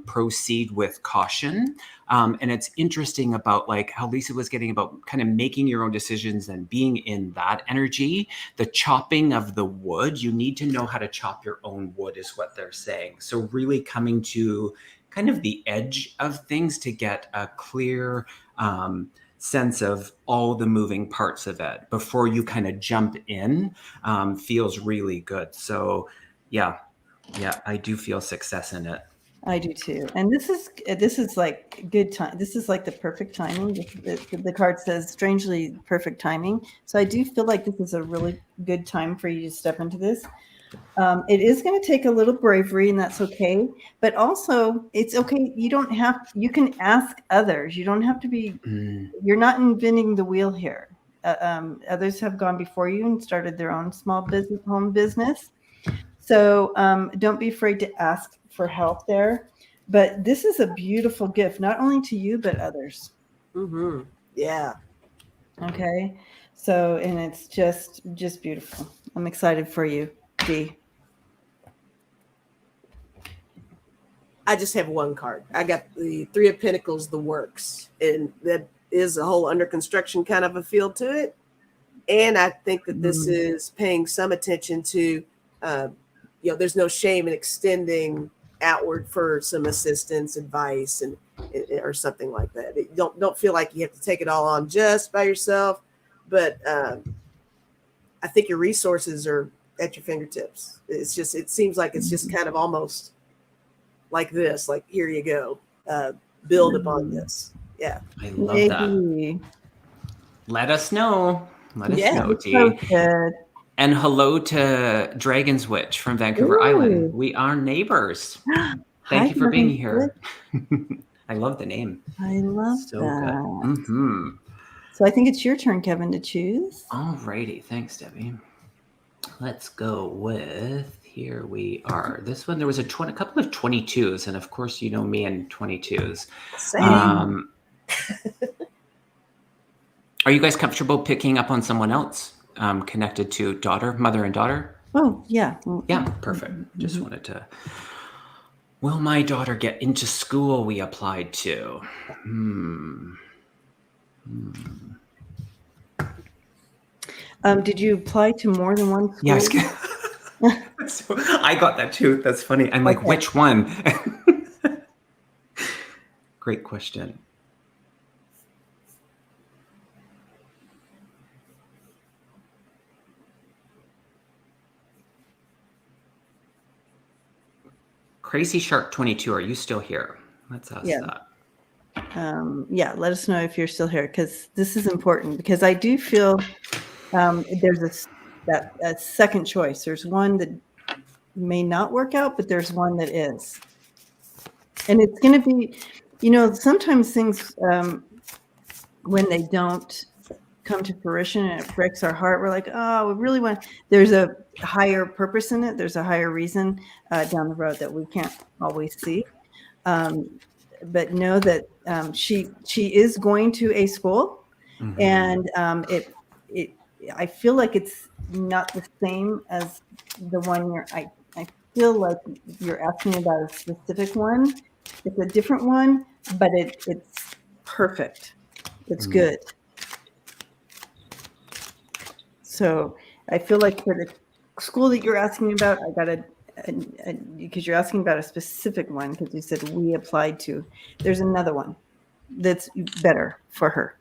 proceed with caution. And it's interesting about like how Lisa was getting about kind of making your own decisions and being in that energy. The chopping of the wood, you need to know how to chop your own wood is what they're saying. So really coming to kind of the edge of things to get a clear sense of all the moving parts of it before you kind of jump in feels really good. So yeah, I do feel success in it. I do too. And this is like good time. This is like the perfect timing. The card says strangely perfect timing. So I do feel like this is a really good time for you to step into this. It is going to take a little bravery, and that's okay. But also, it's okay. You can ask others. You don't have to be, you're not inventing the wheel here. Others have gone before you and started their own small business, home business. So don't be afraid to ask for help there. But this is a beautiful gift, not only to you, but others. Mm-hmm. Yeah. Okay. So, and it's just beautiful. I'm excited for you, Dee. I just have one card. I got the Three of Pentacles, the works, and that is a whole under construction kind of a feel to it. And I think that this is paying some attention to, there's no shame in extending outward for some assistance, advice, and or something like that. Don't feel like you have to take it all on just by yourself, but I think your resources are at your fingertips. It seems like it's just kind of almost like this, like, here you go, build upon this. Yeah. I love that. Let us know. Let us know, Dee. So good. And hello to Dragon's Witch from Vancouver Island. We are neighbors. Thank you for being here. I love the name. I love so that. Good. Mm-hmm. So I think it's your turn, Kevin, to choose. All righty. Thanks, Debbie. Let's go with, here we are. This one, there was a couple of 22s. And of course, you know me and 22s. Same. Are you guys comfortable picking up on someone else connected to mother and daughter? Oh, yeah. Yeah, perfect. Just wanted to. Will my daughter get into school we applied to? Did you apply to more than one school? Yes. So, I got that too. That's funny. I'm like, which one? Great question. Crazy Shark 22, are you still here? Let's ask that. Let us know if you're still here, because this is important, because I do feel there's a second choice. There's one that may not work out, but there's one that is. And it's going to be, sometimes things, when they don't come to fruition and it breaks our heart, we're like, oh, we really want, there's a higher purpose in it. There's a higher reason down the road that we can't always see. But know that she is going to a school, and I feel like it's not the same as the one I feel like you're asking about a specific one. It's a different one, but it's perfect. It's good. So I feel like for the school that you're asking about, I got because you're asking about a specific one, because you said we applied to. There's another one that's better for her.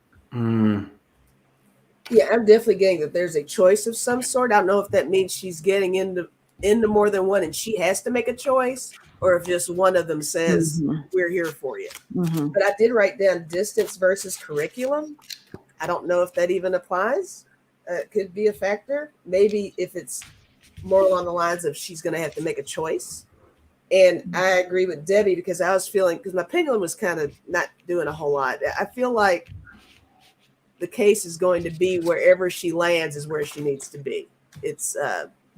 Yeah, I'm definitely getting that there's a choice of some sort. I don't know if that means she's getting into more than one and she has to make a choice, or if just one of them says, we're here for you. But I did write down distance versus curriculum. I don't know if that even applies. It could be a factor. Maybe if it's more along the lines of she's going to have to make a choice. And I agree with Debbie, because I was feeling, because my pendulum was kind of not doing a whole lot. I feel like the case is going to be wherever she lands is where she needs to be. It's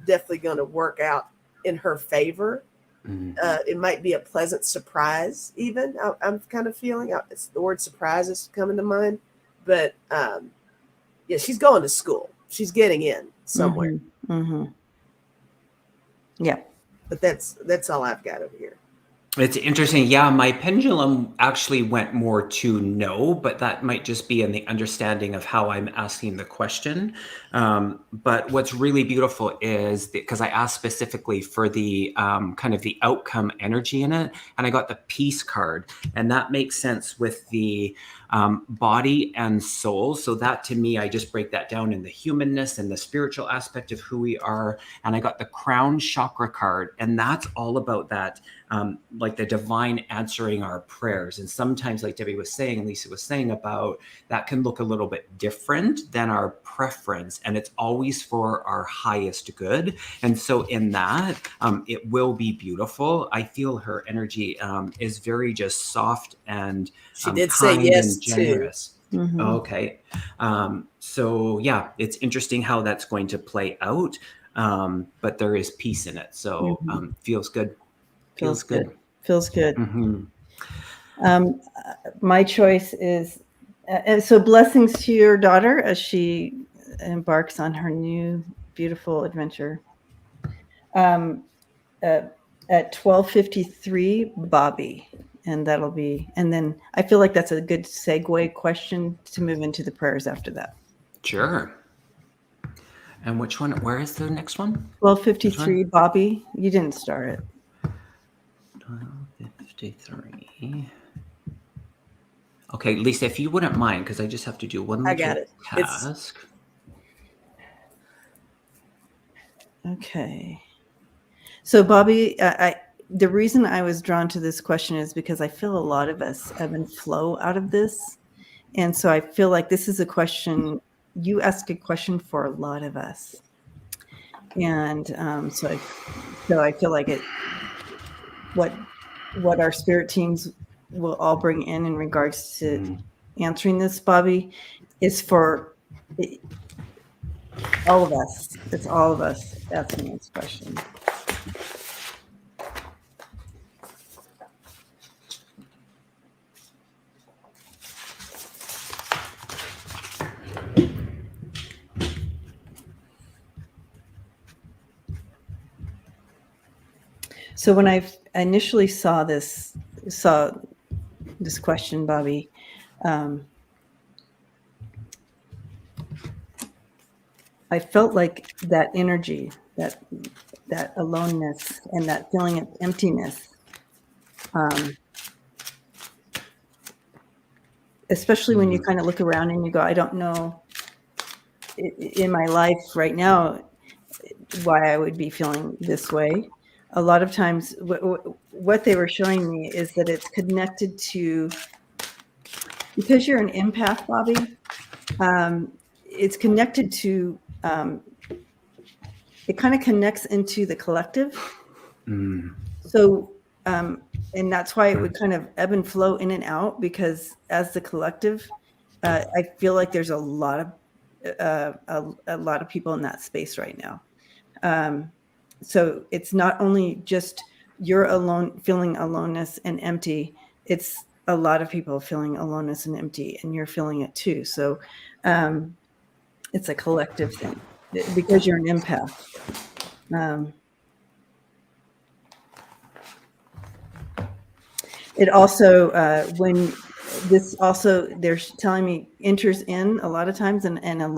definitely going to work out in her favor. It might be a pleasant surprise, even. I'm kind of feeling it's the word surprise is coming to mind. But yeah, she's going to school. She's getting in somewhere. Yeah. But that's all I've got over here. It's interesting. Yeah, my pendulum actually went more to no, but that might just be in the understanding of how I'm asking the question. But what's really beautiful is because I asked specifically for the kind of the outcome energy in it, and I got the peace card, and that makes sense with the body and soul. So that to me, I just break that down in the humanness and the spiritual aspect of who we are. And I got the crown chakra card, and that's all about that. Like the divine answering our prayers. And sometimes, like Debbie was saying, and Lisa was saying about, that can look a little bit different than our preference. And it's always for our highest good. And so in that, it will be beautiful. I feel her energy is very just soft and she did say yes and generous. Too. Okay. So yeah, it's interesting how that's going to play out. But there is peace in it. So feels good. Feels good. Feels good. My choice is, so blessings to your daughter as she embarks on her new beautiful adventure. At 12:53, Bobby, and that'll be, and then I feel like that's a good segue question to move into the prayers after that. Sure. And which one? Where is the next one? 12:53, Bobby. You didn't start it. 12:53. Okay, Lisa, if you wouldn't mind, because I just have to do one little task. Okay. So, Bobby, the reason I was drawn to this question is because I feel a lot of us ebb and flow out of this. And so I feel like this is a question, you ask a question for a lot of us. And so I feel like what our spirit teams will all bring in regards to answering this, Bobby, is for all of us. It's all of us asking this question. So when I initially saw this question, Bobby, I felt like that energy, that aloneness, and that feeling of emptiness, especially when you kind of look around and you go, I don't know in my life right now why I would be feeling this way. A lot of times what they were showing me is that it's connected to, because you're an empath, Bobby, it's connected to, it kind of connects into the collective. So, and that's why it would kind of ebb and flow in and out, because as the collective, I feel like there's a lot of people in that space right now. So it's not only just you're alone, feeling aloneness and empty. It's a lot of people feeling aloneness and empty, and you're feeling it too. So it's a collective thing because you're an empath. It also, when this also, they're telling me enters in a lot of times, and a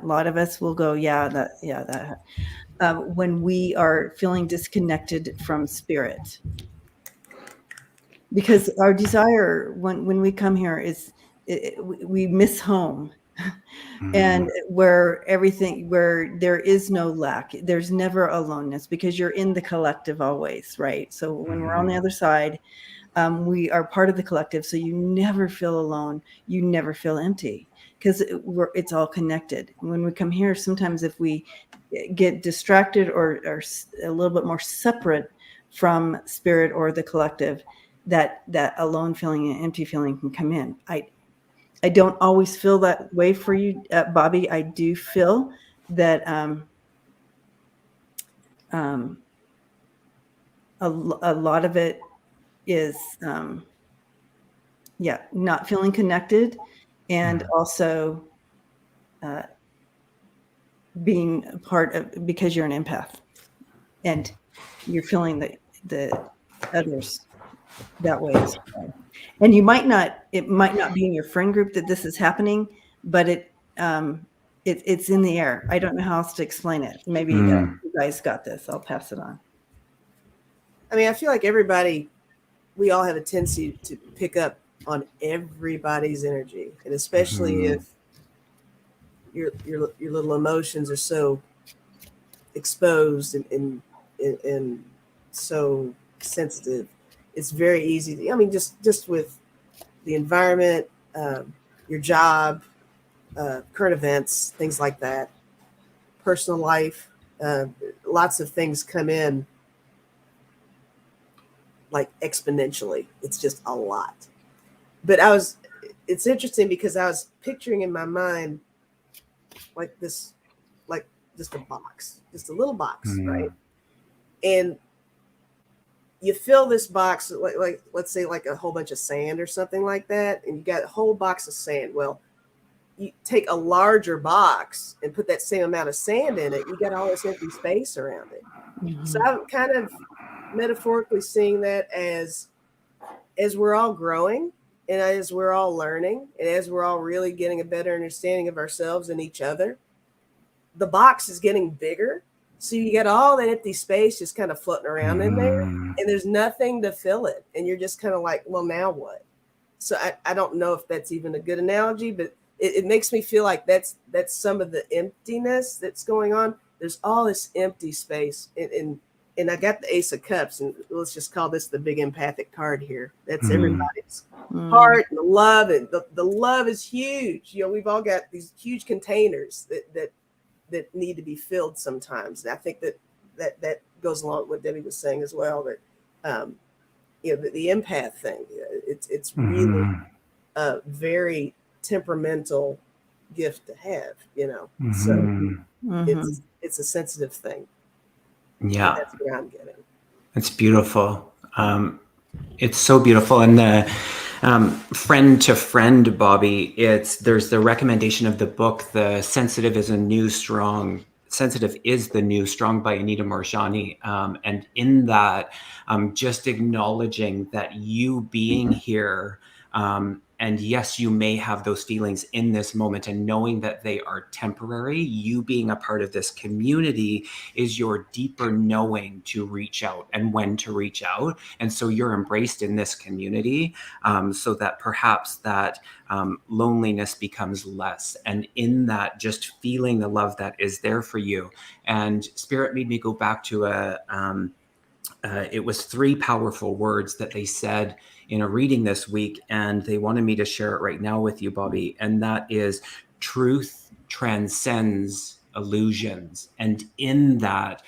lot of us will go, that. When we are feeling disconnected from spirit, because our desire when we come here is we miss home. And where there is no lack, there's never aloneness, because you're in the collective always, right? So when we're on the other side, we are part of the collective, so you never feel alone, you never feel empty, because it's all connected. When we come here, sometimes if we get distracted or a little bit more separate from spirit or the collective, that alone feeling and empty feeling can come in. I don't always feel that way for you, Bobby. I do feel that a a lot of it is, not feeling connected, and also being a part of, because you're an empath and you're feeling the others that way as well. And it might not be in your friend group that this is happening, but it's in the air. I don't know how else to explain it. Maybe you guys got this. I'll pass it on. I mean, I feel like we all have a tendency to pick up on everybody's energy, and especially if your little emotions are so exposed and so sensitive, it's very easy to, I mean, just with the environment, your job, current events, things like that, personal life, lots of things come in like exponentially. It's just a lot. But it's interesting because I was picturing in my mind like this, like just a box, just a little box, right? And you fill this box, like let's say like a whole bunch of sand or something like that, and you got a whole box of sand. Well, you take a larger box and put that same amount of sand in it, you got all this empty space around it. So I'm kind of metaphorically seeing that as we're all growing, and as we're all learning, and as we're all really getting a better understanding of ourselves and each other, the box is getting bigger. So you get all that empty space just kind of floating around in there, and there's nothing to fill it. And you're just kind of like, well, now what? So I don't know if that's even a good analogy, but it makes me feel like that's some of the emptiness that's going on. There's all this empty space, and I got the Ace of Cups, and let's just call this the big empathic card here. That's everybody's heart and the love, and the love is huge. You know, we've all got these huge containers that need to be filled sometimes. And I think that goes along with what Debbie was saying as well, that the empath thing, it's really a very temperamental gift to have, so it's a sensitive thing. Yeah, that's what I'm getting. It's beautiful. It's so beautiful. And the friend to friend, Bobby, there's the recommendation of the book, The Sensitive is the New Strong by Anita Moorjani. And in that, just acknowledging that you being here, and yes, you may have those feelings in this moment, and knowing that they are temporary, you being a part of this community is your deeper knowing to reach out and when to reach out. And so you're embraced in this community, so that perhaps that loneliness becomes less. And in that, just feeling the love that is there for you. And Spirit made me go back to it was 3 powerful words that they said in a reading this week, and they wanted me to share it right now with you, Bobby. And that is, truth transcends illusions. And in that,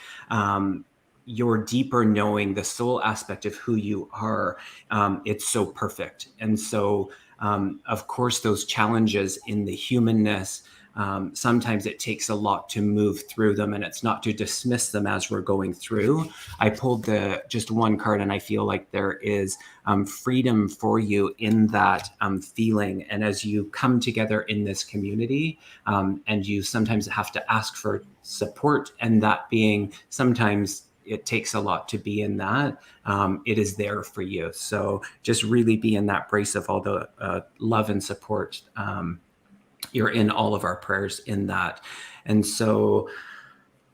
your deeper knowing, the soul aspect of who you are, it's so perfect. And so, of course, those challenges in the humanness, sometimes it takes a lot to move through them, and it's not to dismiss them as we're going through. I pulled just one card, and I feel like there is freedom for you in that feeling. And as you come together in this community, and you sometimes have to ask for support, and that being sometimes it takes a lot to be in that, it is there for you. So just really be in that brace of all the love and support. You're in all of our prayers in that. And so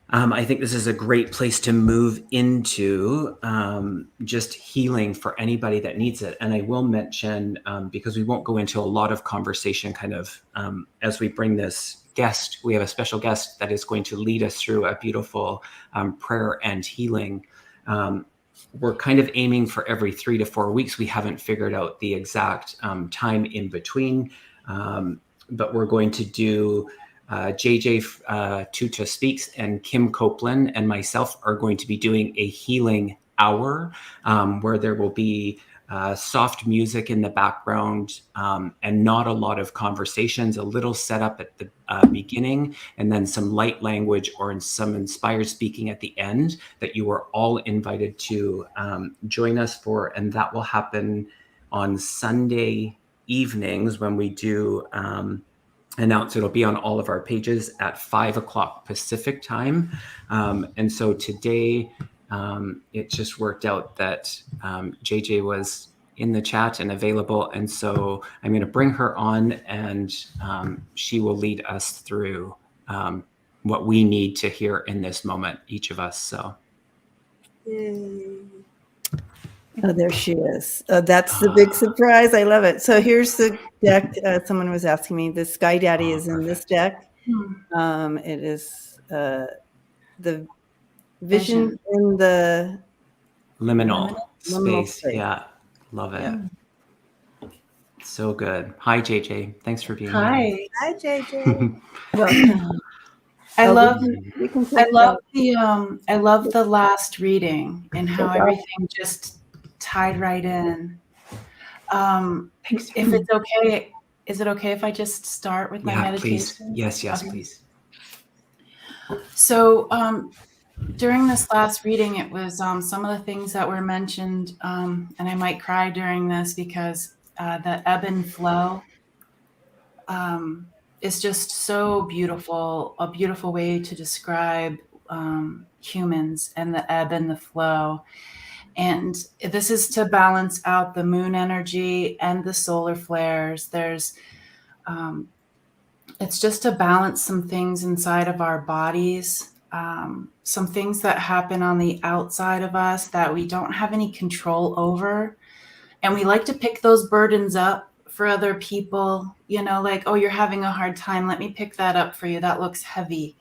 I think this is a great place to move into just healing for anybody that needs it. And I will mention, because we won't go into a lot of conversation kind of as we bring this guest, we have a special guest that is going to lead us through a beautiful prayer and healing. We're kind of aiming for every 3 to 4 weeks. We haven't figured out the exact time in between. But we're going to do JJ Tuta Speaks, and Kim Copeland and myself are going to be doing a healing hour where there will be soft music in the background, and not a lot of conversations, a little setup at the beginning, and then some light language or some inspired speaking at the end that you are all invited to join us for. And that will happen on Sunday evenings when we do announce. It'll be on all of our pages at 5 o'clock Pacific time. And so today, it just worked out that JJ was in the chat and available. And so I'm going to bring her on, and she will lead us through what we need to hear in this moment, each of us. So. Yay. Oh, there she is. That's the big surprise. I love it. So here's the deck. Someone was asking me. The Sky Daddy is in this deck. It is the vision in the liminal space. Yeah, love it. Yeah. So good. Hi, JJ. Thanks for being here. Hi, JJ. Welcome. I love the last reading and how everything just tied right in. If it's okay, is it okay if I just start with my meditation? Please. Yes, please. So during this last reading, it was some of the things that were mentioned, and I might cry during this because the ebb and flow is just so beautiful, a beautiful way to describe humans and the ebb and the flow. And this is to balance out the moon energy and the solar flares. There's, it's just to balance some things inside of our bodies, some things that happen on the outside of us that we don't have any control over. And we like to pick those burdens up for other people, like, oh, you're having a hard time. Let me pick that up for you. That looks heavy.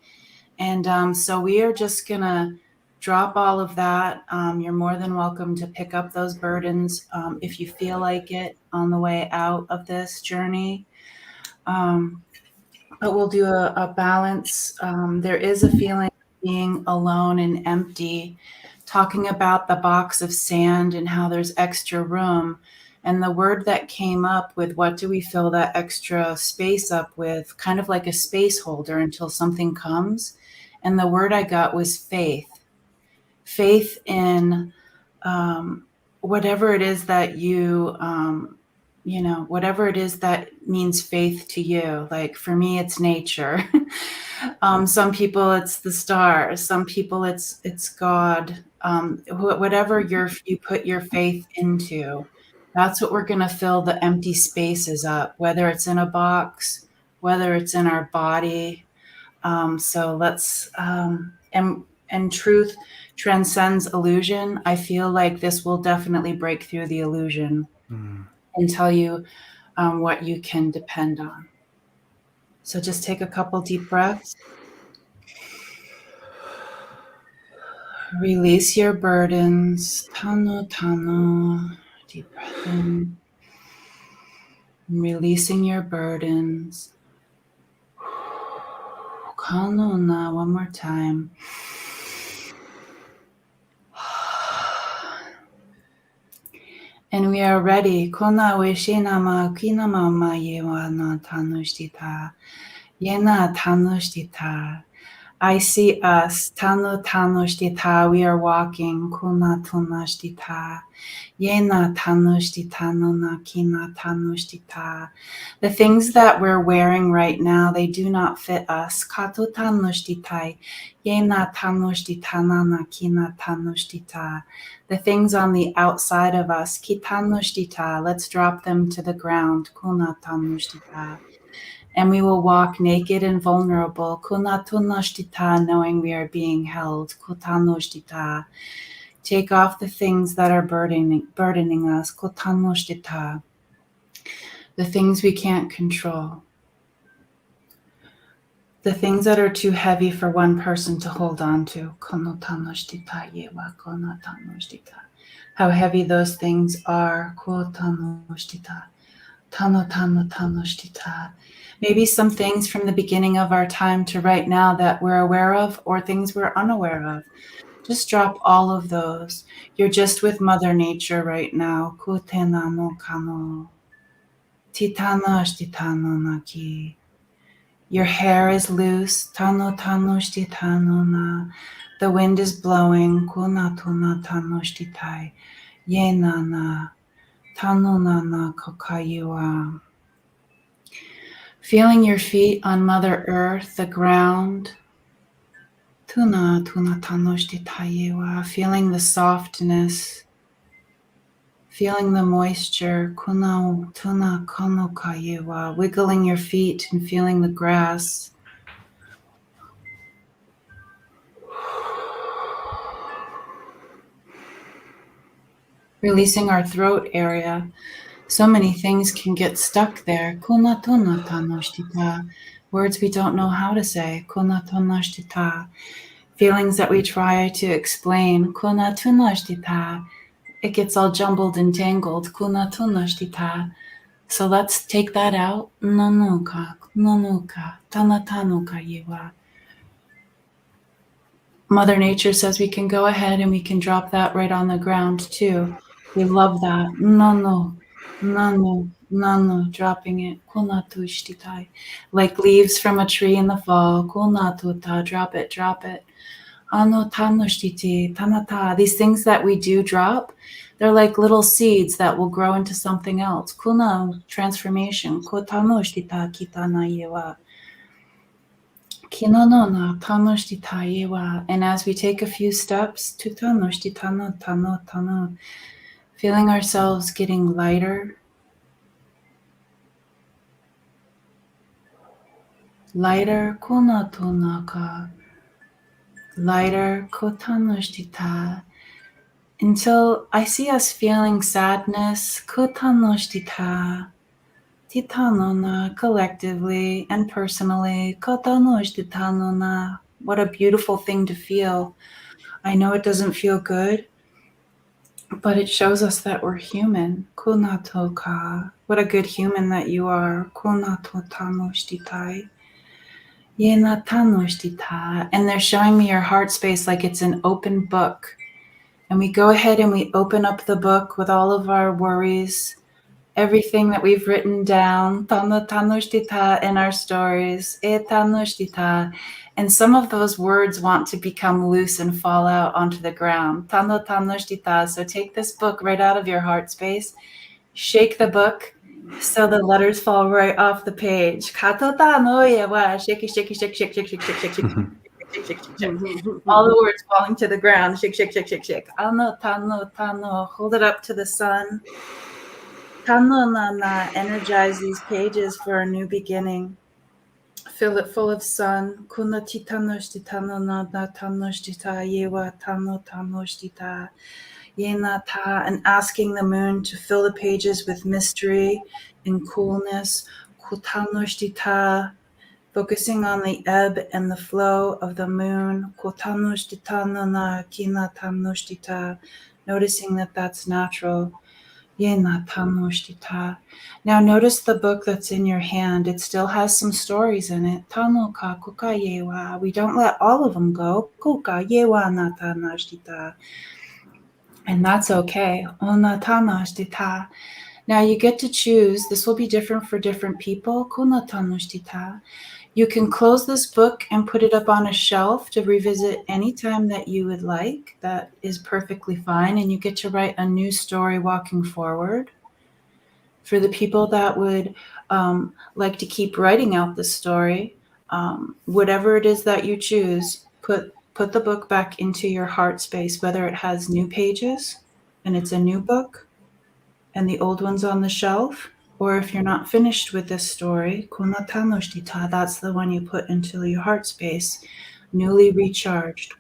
And so we are just going to drop all of that. You're more than welcome to pick up those burdens if you feel like it on the way out of this journey. But we'll do a balance. There is a feeling of being alone and empty, talking about the box of sand and how there's extra room. And the word that came up with what do we fill that extra space up with, kind of like a space holder until something comes. And the word I got was faith. Faith in whatever it is that you, whatever it is that means faith to you. Like for me, it's nature. Some people, it's the stars. Some people, it's God. Whatever you put your faith into, that's what we're going to fill the empty spaces up, whether it's in a box, whether it's in our body. So let's, and truth transcends illusion. I feel like this will definitely break through the illusion and tell you what you can depend on. So just take a couple deep breaths. Release your burdens. Tano, tano. Deep breath in. Releasing your burdens. Kano na, one more time. And we are ready. Kona weshinama kinamama yewa na tanushtita. Yena tanushtita. I see us. Tanu tanushtita. We are walking. Kuna tunashtita. Yena tanushtita nuna kina tanushtita. The things that we're wearing right now, they do not fit us. Katu tanushtita. Yena tanushtita nana kina tanushtita. The things on the outside of us, kitanushtita. Let's drop them to the ground. Kuna tanushtita. And we will walk naked and vulnerable, kunatunashtita, knowing we are being held, kutanushtita. Take off the things that are burdening us, kutanushtita. The things we can't control. The things that are too heavy for one person to hold on to, kunatanushtita yewa kunatanushtita. How heavy those things are, kutanushtita. Tano tano tano shtita. Maybe some things from the beginning of our time to right now that we're aware of or things we're unaware of. Just drop all of those. You're just with Mother Nature right now. Kutenano kano. Titano shtitano naki. Your hair is loose. Tano tano shtitano na. The wind is blowing. Kuna tuna tano shtitai. Yena na. Tano na na kokayua. Feeling your feet on Mother Earth, the ground. Tuna tuna tanoshtitayewa. Feeling the softness. Feeling the moisture. Kuna tuna konokayewa. Wiggling your feet and feeling the grass. Releasing our throat area. So many things can get stuck there. Kuna tuna tanoshtita. Words we don't know how to say. Kuna tanoshtita. Feelings that we try to explain. Kuna tunashtita. It gets all jumbled and tangled. Kuna tunashtita. So let's take that out. Nanuka, nanuka, tanatanuka yiwa. Mother Nature says we can go ahead and we can drop that right on the ground too. We love that. Nanu, nanu, nanu, dropping it. Kunatushtitai. Like leaves from a tree in the fall. Kunatuta, drop it, drop it. Ano tanushtiti, tanata. These things that we do drop, they're like little seeds that will grow into something else. Kuna, transformation. Kotanushtita kitana yewa. Kinonona tanushtita yewa. And as we take a few steps, tutanushtitano tano tano, feeling ourselves getting lighter, lighter, kunatunaka, lighter, kotanushtita. Until I see us feeling sadness, kotanoshtita, titanona, collectively and personally, kotanoshtitana. What a beautiful thing to feel. I know it doesn't feel good, but it shows us that we're human. Kunatoka. What a good human that you are. Kunatotanoshtita. Yenatanoshtita. And they're showing me your heart space like it's an open book. And we go ahead and we open up the book with all of our worries, everything that we've written down, tanoshtita in our stories, tanoshtita. And some of those words want to become loose and fall out onto the ground. Tanoshtita. So take this book right out of your heart space, shake the book so the letters fall right off the page. Shake, shake, shake, shake, shake, shake, shake, shake, shake. Shake, shake, shake, shake. All the words falling to the ground. Shake, shake, shake, shake, shake. Ano, tano, tano. Hold it up to the sun. Tano, na, na. Energize these pages for a new beginning. Fill it full of sun. Kuna titanoshtitano na na tanoshtita yewa tano tanoshtita. Yena ta. And asking the moon to fill the pages with mystery and coolness. Kutanoshtita. Focusing on the ebb and the flow of the moon. Noticing that that's natural. Now notice the book that's in your hand. It still has some stories in it. We don't let all of them go. And that's okay. Now you get to choose. This will be different for different people. You can close this book and put it up on a shelf to revisit anytime that you would like. That is perfectly fine. And you get to write a new story walking forward. For the people that would like to keep writing out the story, whatever it is that you choose, put the book back into your heart space, whether it has new pages and it's a new book and the old one's on the shelf, or if you're not finished with this story, that's the one you put into your heart space, newly recharged.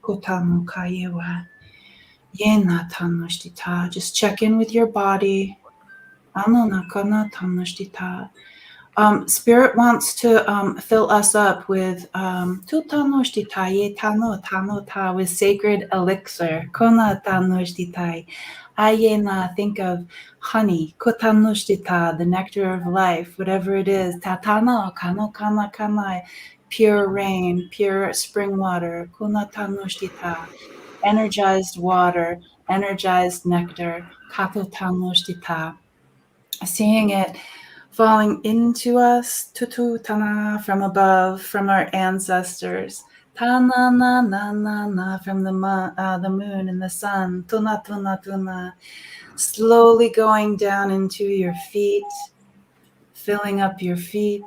Just check in with your body. Spirit wants to fill us up with with sacred elixir. Think of honey, the nectar of life, whatever it is. Pure rain, pure spring water. Energized water, energized nectar. Seeing it falling into us, tutu tana, from above, from our ancestors. Tana na na na na, from the moon and the sun. Tuna tuna tuna, slowly going down into your feet, filling up your feet,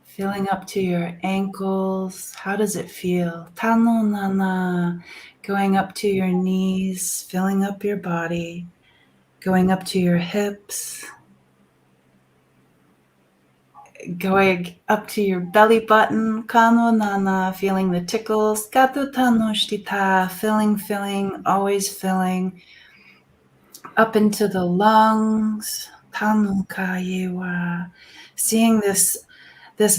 filling up to your ankles. How does it feel? Tano na na, going up to your knees, filling up your body, going up to your hips, going up to your belly button, kano nana, feeling the tickles, katu tanoshtita, filling, always filling, up into the lungs, tanu kayewa, seeing this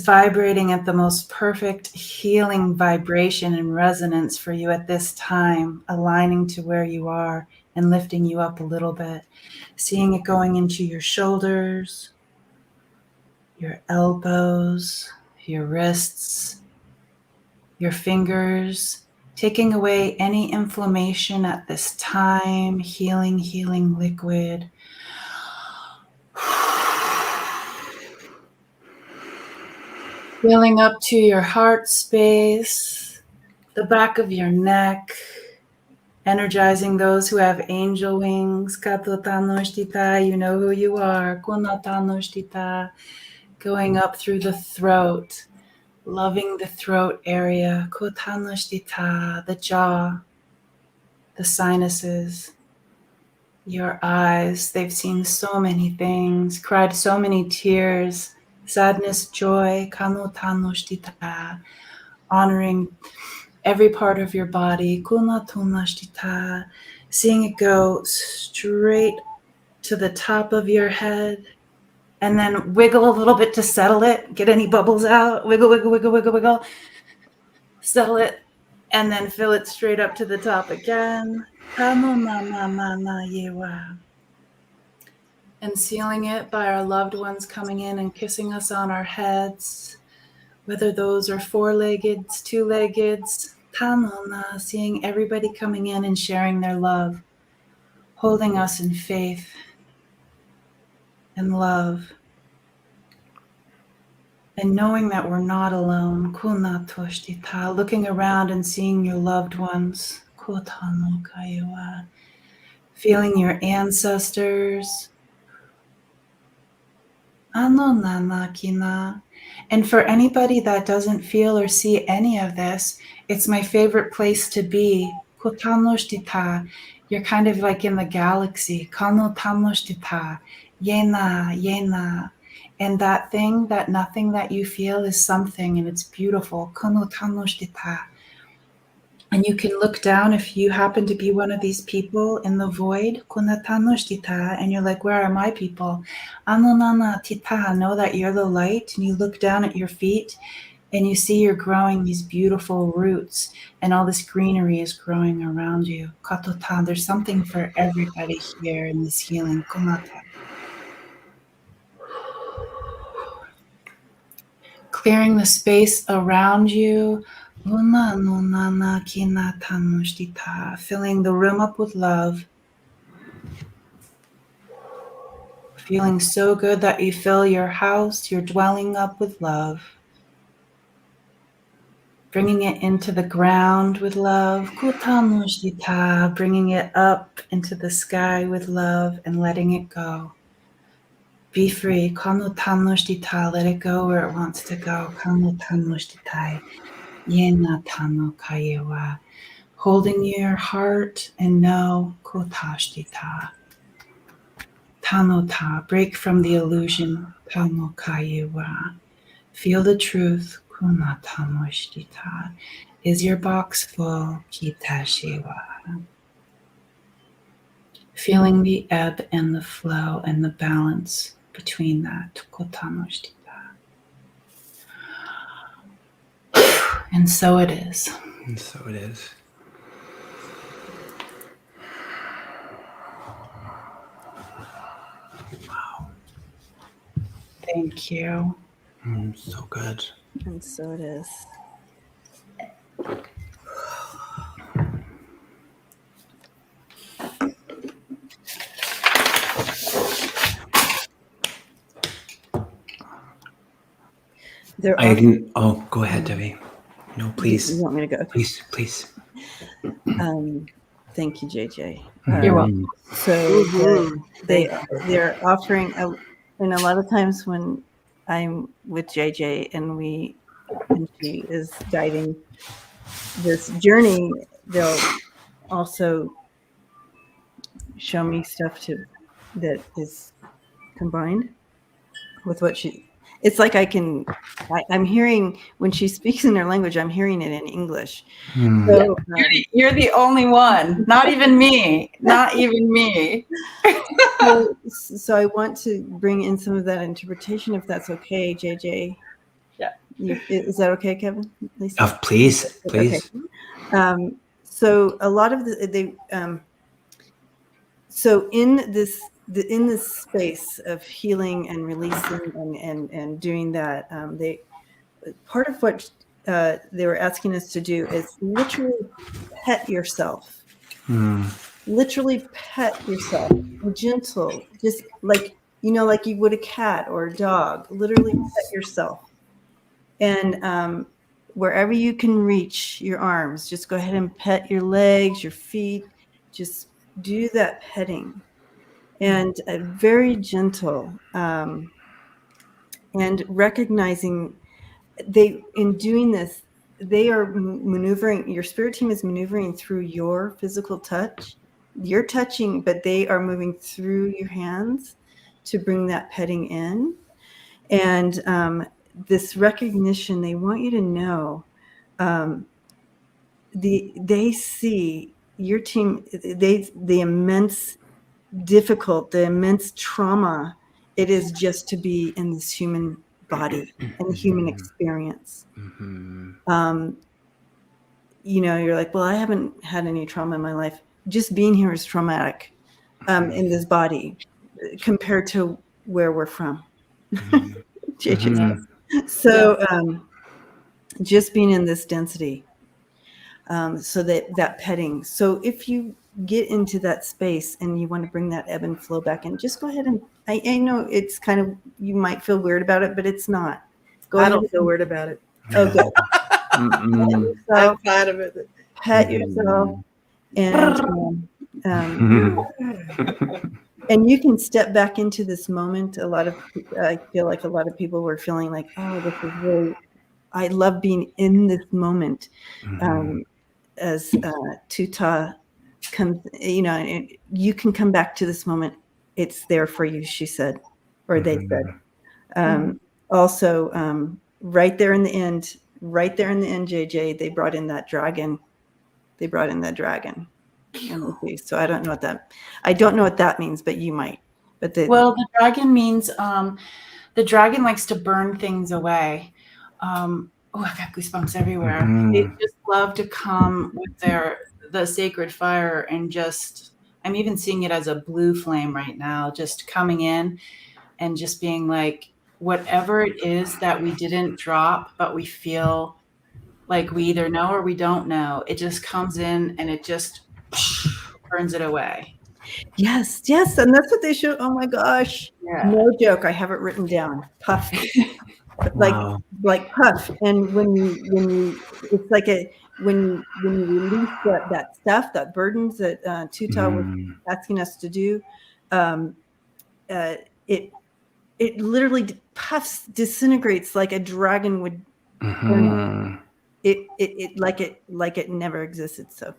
vibrating at the most perfect healing vibration and resonance for you at this time, aligning to where you are and lifting you up a little bit, seeing it going into your shoulders, your elbows, your wrists, your fingers, taking away any inflammation at this time, healing liquid. Filling up to your heart space, the back of your neck, energizing those who have angel wings. You know who you are. Going up through the throat, loving the throat area, the jaw, the sinuses, your eyes. They've seen so many things, cried so many tears, sadness, joy, honoring every part of your body, seeing it go straight to the top of your head, and then wiggle a little bit to settle it, get any bubbles out, wiggle, settle it, and then fill it straight up to the top again. And sealing it by our loved ones coming in and kissing us on our heads, whether those are four-legged, two-legged, seeing everybody coming in and sharing their love, holding us in faith and love, and knowing that we're not alone, looking around and seeing your loved ones, feeling your ancestors, and for anybody that doesn't feel or see any of this, it's my favorite place to be. You're kind of like in the galaxy. Yena. And that thing, that nothing that you feel is something, and it's beautiful. And you can look down if you happen to be one of these people in the void, and you're like, where are my people? Know that you're the light, and you look down at your feet and you see you're growing these beautiful roots, and all this greenery is growing around you. There's something for everybody here in this healing. Clearing the space around you, filling the room up with love, feeling so good that you fill your house, your dwelling up with love, bringing it into the ground with love, bringing it up into the sky with love and letting it go. Be free. Let it go where it wants to go. Holding your heart and know. Break from the illusion. Feel the truth. Is your box full? Feeling the ebb and the flow and the balance between that. And so it is. And so it is. Wow. Thank you. So good. And so it is. Go ahead, Debbie. No, please. You want me to go? Please. Thank you, JJ. You're welcome. So they're offering, and a lot of times when I'm with JJ and she is guiding this journey, they'll also show me stuff that is combined with what it's like I'm hearing when she speaks in her language, I'm hearing it in English. So, you're the only one, not even me. So I want to bring in some of that interpretation, if that's okay, JJ. Yeah. Is that okay, Kevin? Please. Okay. So a lot of so in this space of healing and releasing and doing that, part of what they were asking us to do is literally pet yourself. Literally pet yourself. Be gentle, just like like you would a cat or a dog. Literally pet yourself, and wherever you can reach your arms, just go ahead and pet your legs, your feet. Just do that petting, and very gentle, and recognizing in doing this, they are maneuvering. Your spirit team is maneuvering through your physical touch. You're touching, but they are moving through your hands to bring that petting in, and this recognition. They want you to know, they see your team. The immense the immense trauma it is just to be in this human body and human experience. You're like, well, I haven't had any trauma in my life. Just being here is traumatic in this body compared to where we're from. So just being in this density, so that petting. So if you get into that space and you want to bring that ebb and flow back in, just go ahead and I know it's kind of, you might feel weird about it, but it's not. I don't feel weird about it. Okay. I'm fine of it. Pet yourself, and and you can step back into this moment. I feel like a lot of people were feeling like, oh, this is really, I love being in this moment. As Tuta comes, you can come back to this moment. It's there for you, she said, or they said. Also, right there in the end, JJ, they brought in that dragon. So I don't know what that means, but you might. But the dragon means the dragon likes to burn things away. I got goosebumps everywhere. They just love to come with the sacred fire and just, I'm even seeing it as a blue flame right now, just coming in and just being like, whatever it is that we didn't drop, but we feel like we either know or we don't know, it just comes in and it just burns it away. Yes, and that's what they show. Oh my gosh, no joke. I have it written down. Puff, like puff. And when you, it's like when you release that stuff, that burdens that Tuta was asking us to do, it literally puffs, disintegrates like a dragon would. It like it never existed. So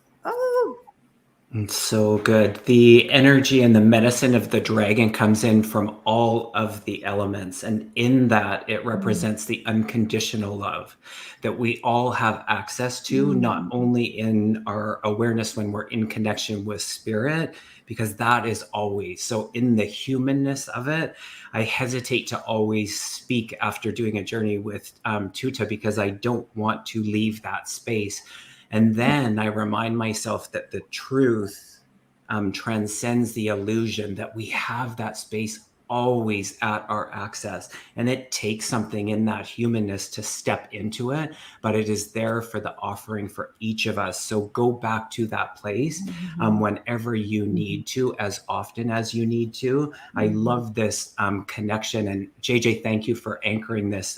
It's so good. The energy and the medicine of the dragon comes in from all of the elements. And in that, it represents the unconditional love that we all have access to, not only in our awareness when we're in connection with spirit, because that is always. So in the humanness of it, I hesitate to always speak after doing a journey with Tuta, because I don't want to leave that space. And then I remind myself that the truth transcends the illusion, that we have that space always at our access. And it takes something in that humanness to step into it, but it is there for the offering for each of us. So go back to that place whenever you need to, as often as you need to. I love this connection. And JJ, thank you for anchoring this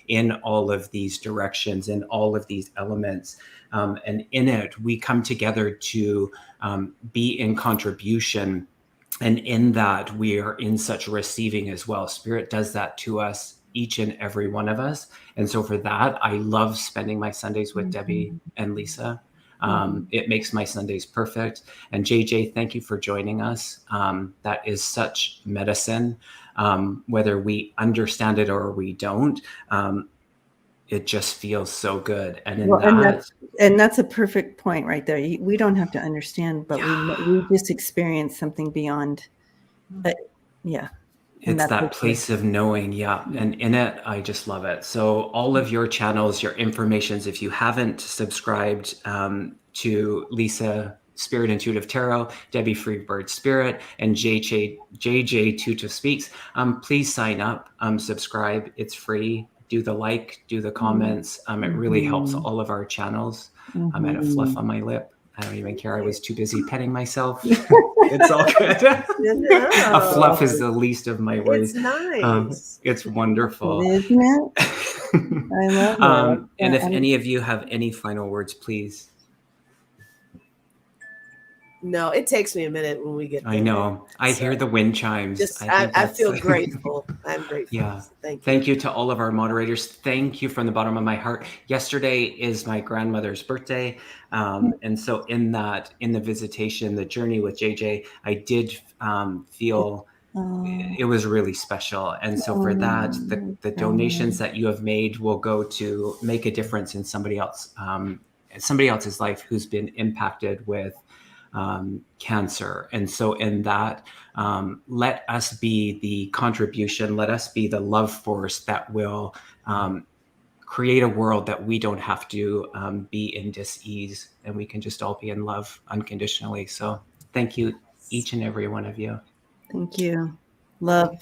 in all of these directions, in all of these elements. And in it, we come together to be in contribution. And in that, we are in such receiving as well. Spirit does that to us, each and every one of us. And so for that, I love spending my Sundays with Debbie and Lisa. It makes my Sundays perfect. And JJ, thank you for joining us. That is such medicine, whether we understand it or we don't. It just feels so good. And in that's a perfect point right there. We don't have to understand, but we just experience something beyond. It's that place of knowing. And in it, I just love it. So all of your channels, your informations, if you haven't subscribed to Lisa Spirit Intuitive Tarot, Debbie Freebird Spirit, and JJ Tuta Speaks, please sign up, subscribe. It's free. Do the like, do the comments. It really helps all of our channels. I had a fluff on my lip. I don't even care. I was too busy petting myself. It's all good. A fluff is the least of my worries. It's nice. It's wonderful. Isn't it? I love it. And if any of you have any final words, please. No, it takes me a minute when we get there. I know. I hear the wind chimes. I feel grateful. I'm grateful. Yeah. Thank you to all of our moderators. Thank you from the bottom of my heart. Yesterday is my grandmother's birthday. And so in the visitation, the journey with JJ, I did feel it was really special. And so for that, the donations that you have made will go to make a difference in somebody else's life who's been impacted with cancer. And so in that, let us be the contribution, let us be the love force that will create a world that we don't have to be in dis-ease, and we can just all be in love unconditionally. So thank you, each and every one of you. Thank you. Love.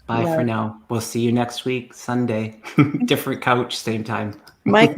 Bye for now. We'll see you next week, Sunday. Different couch, same time. Mike.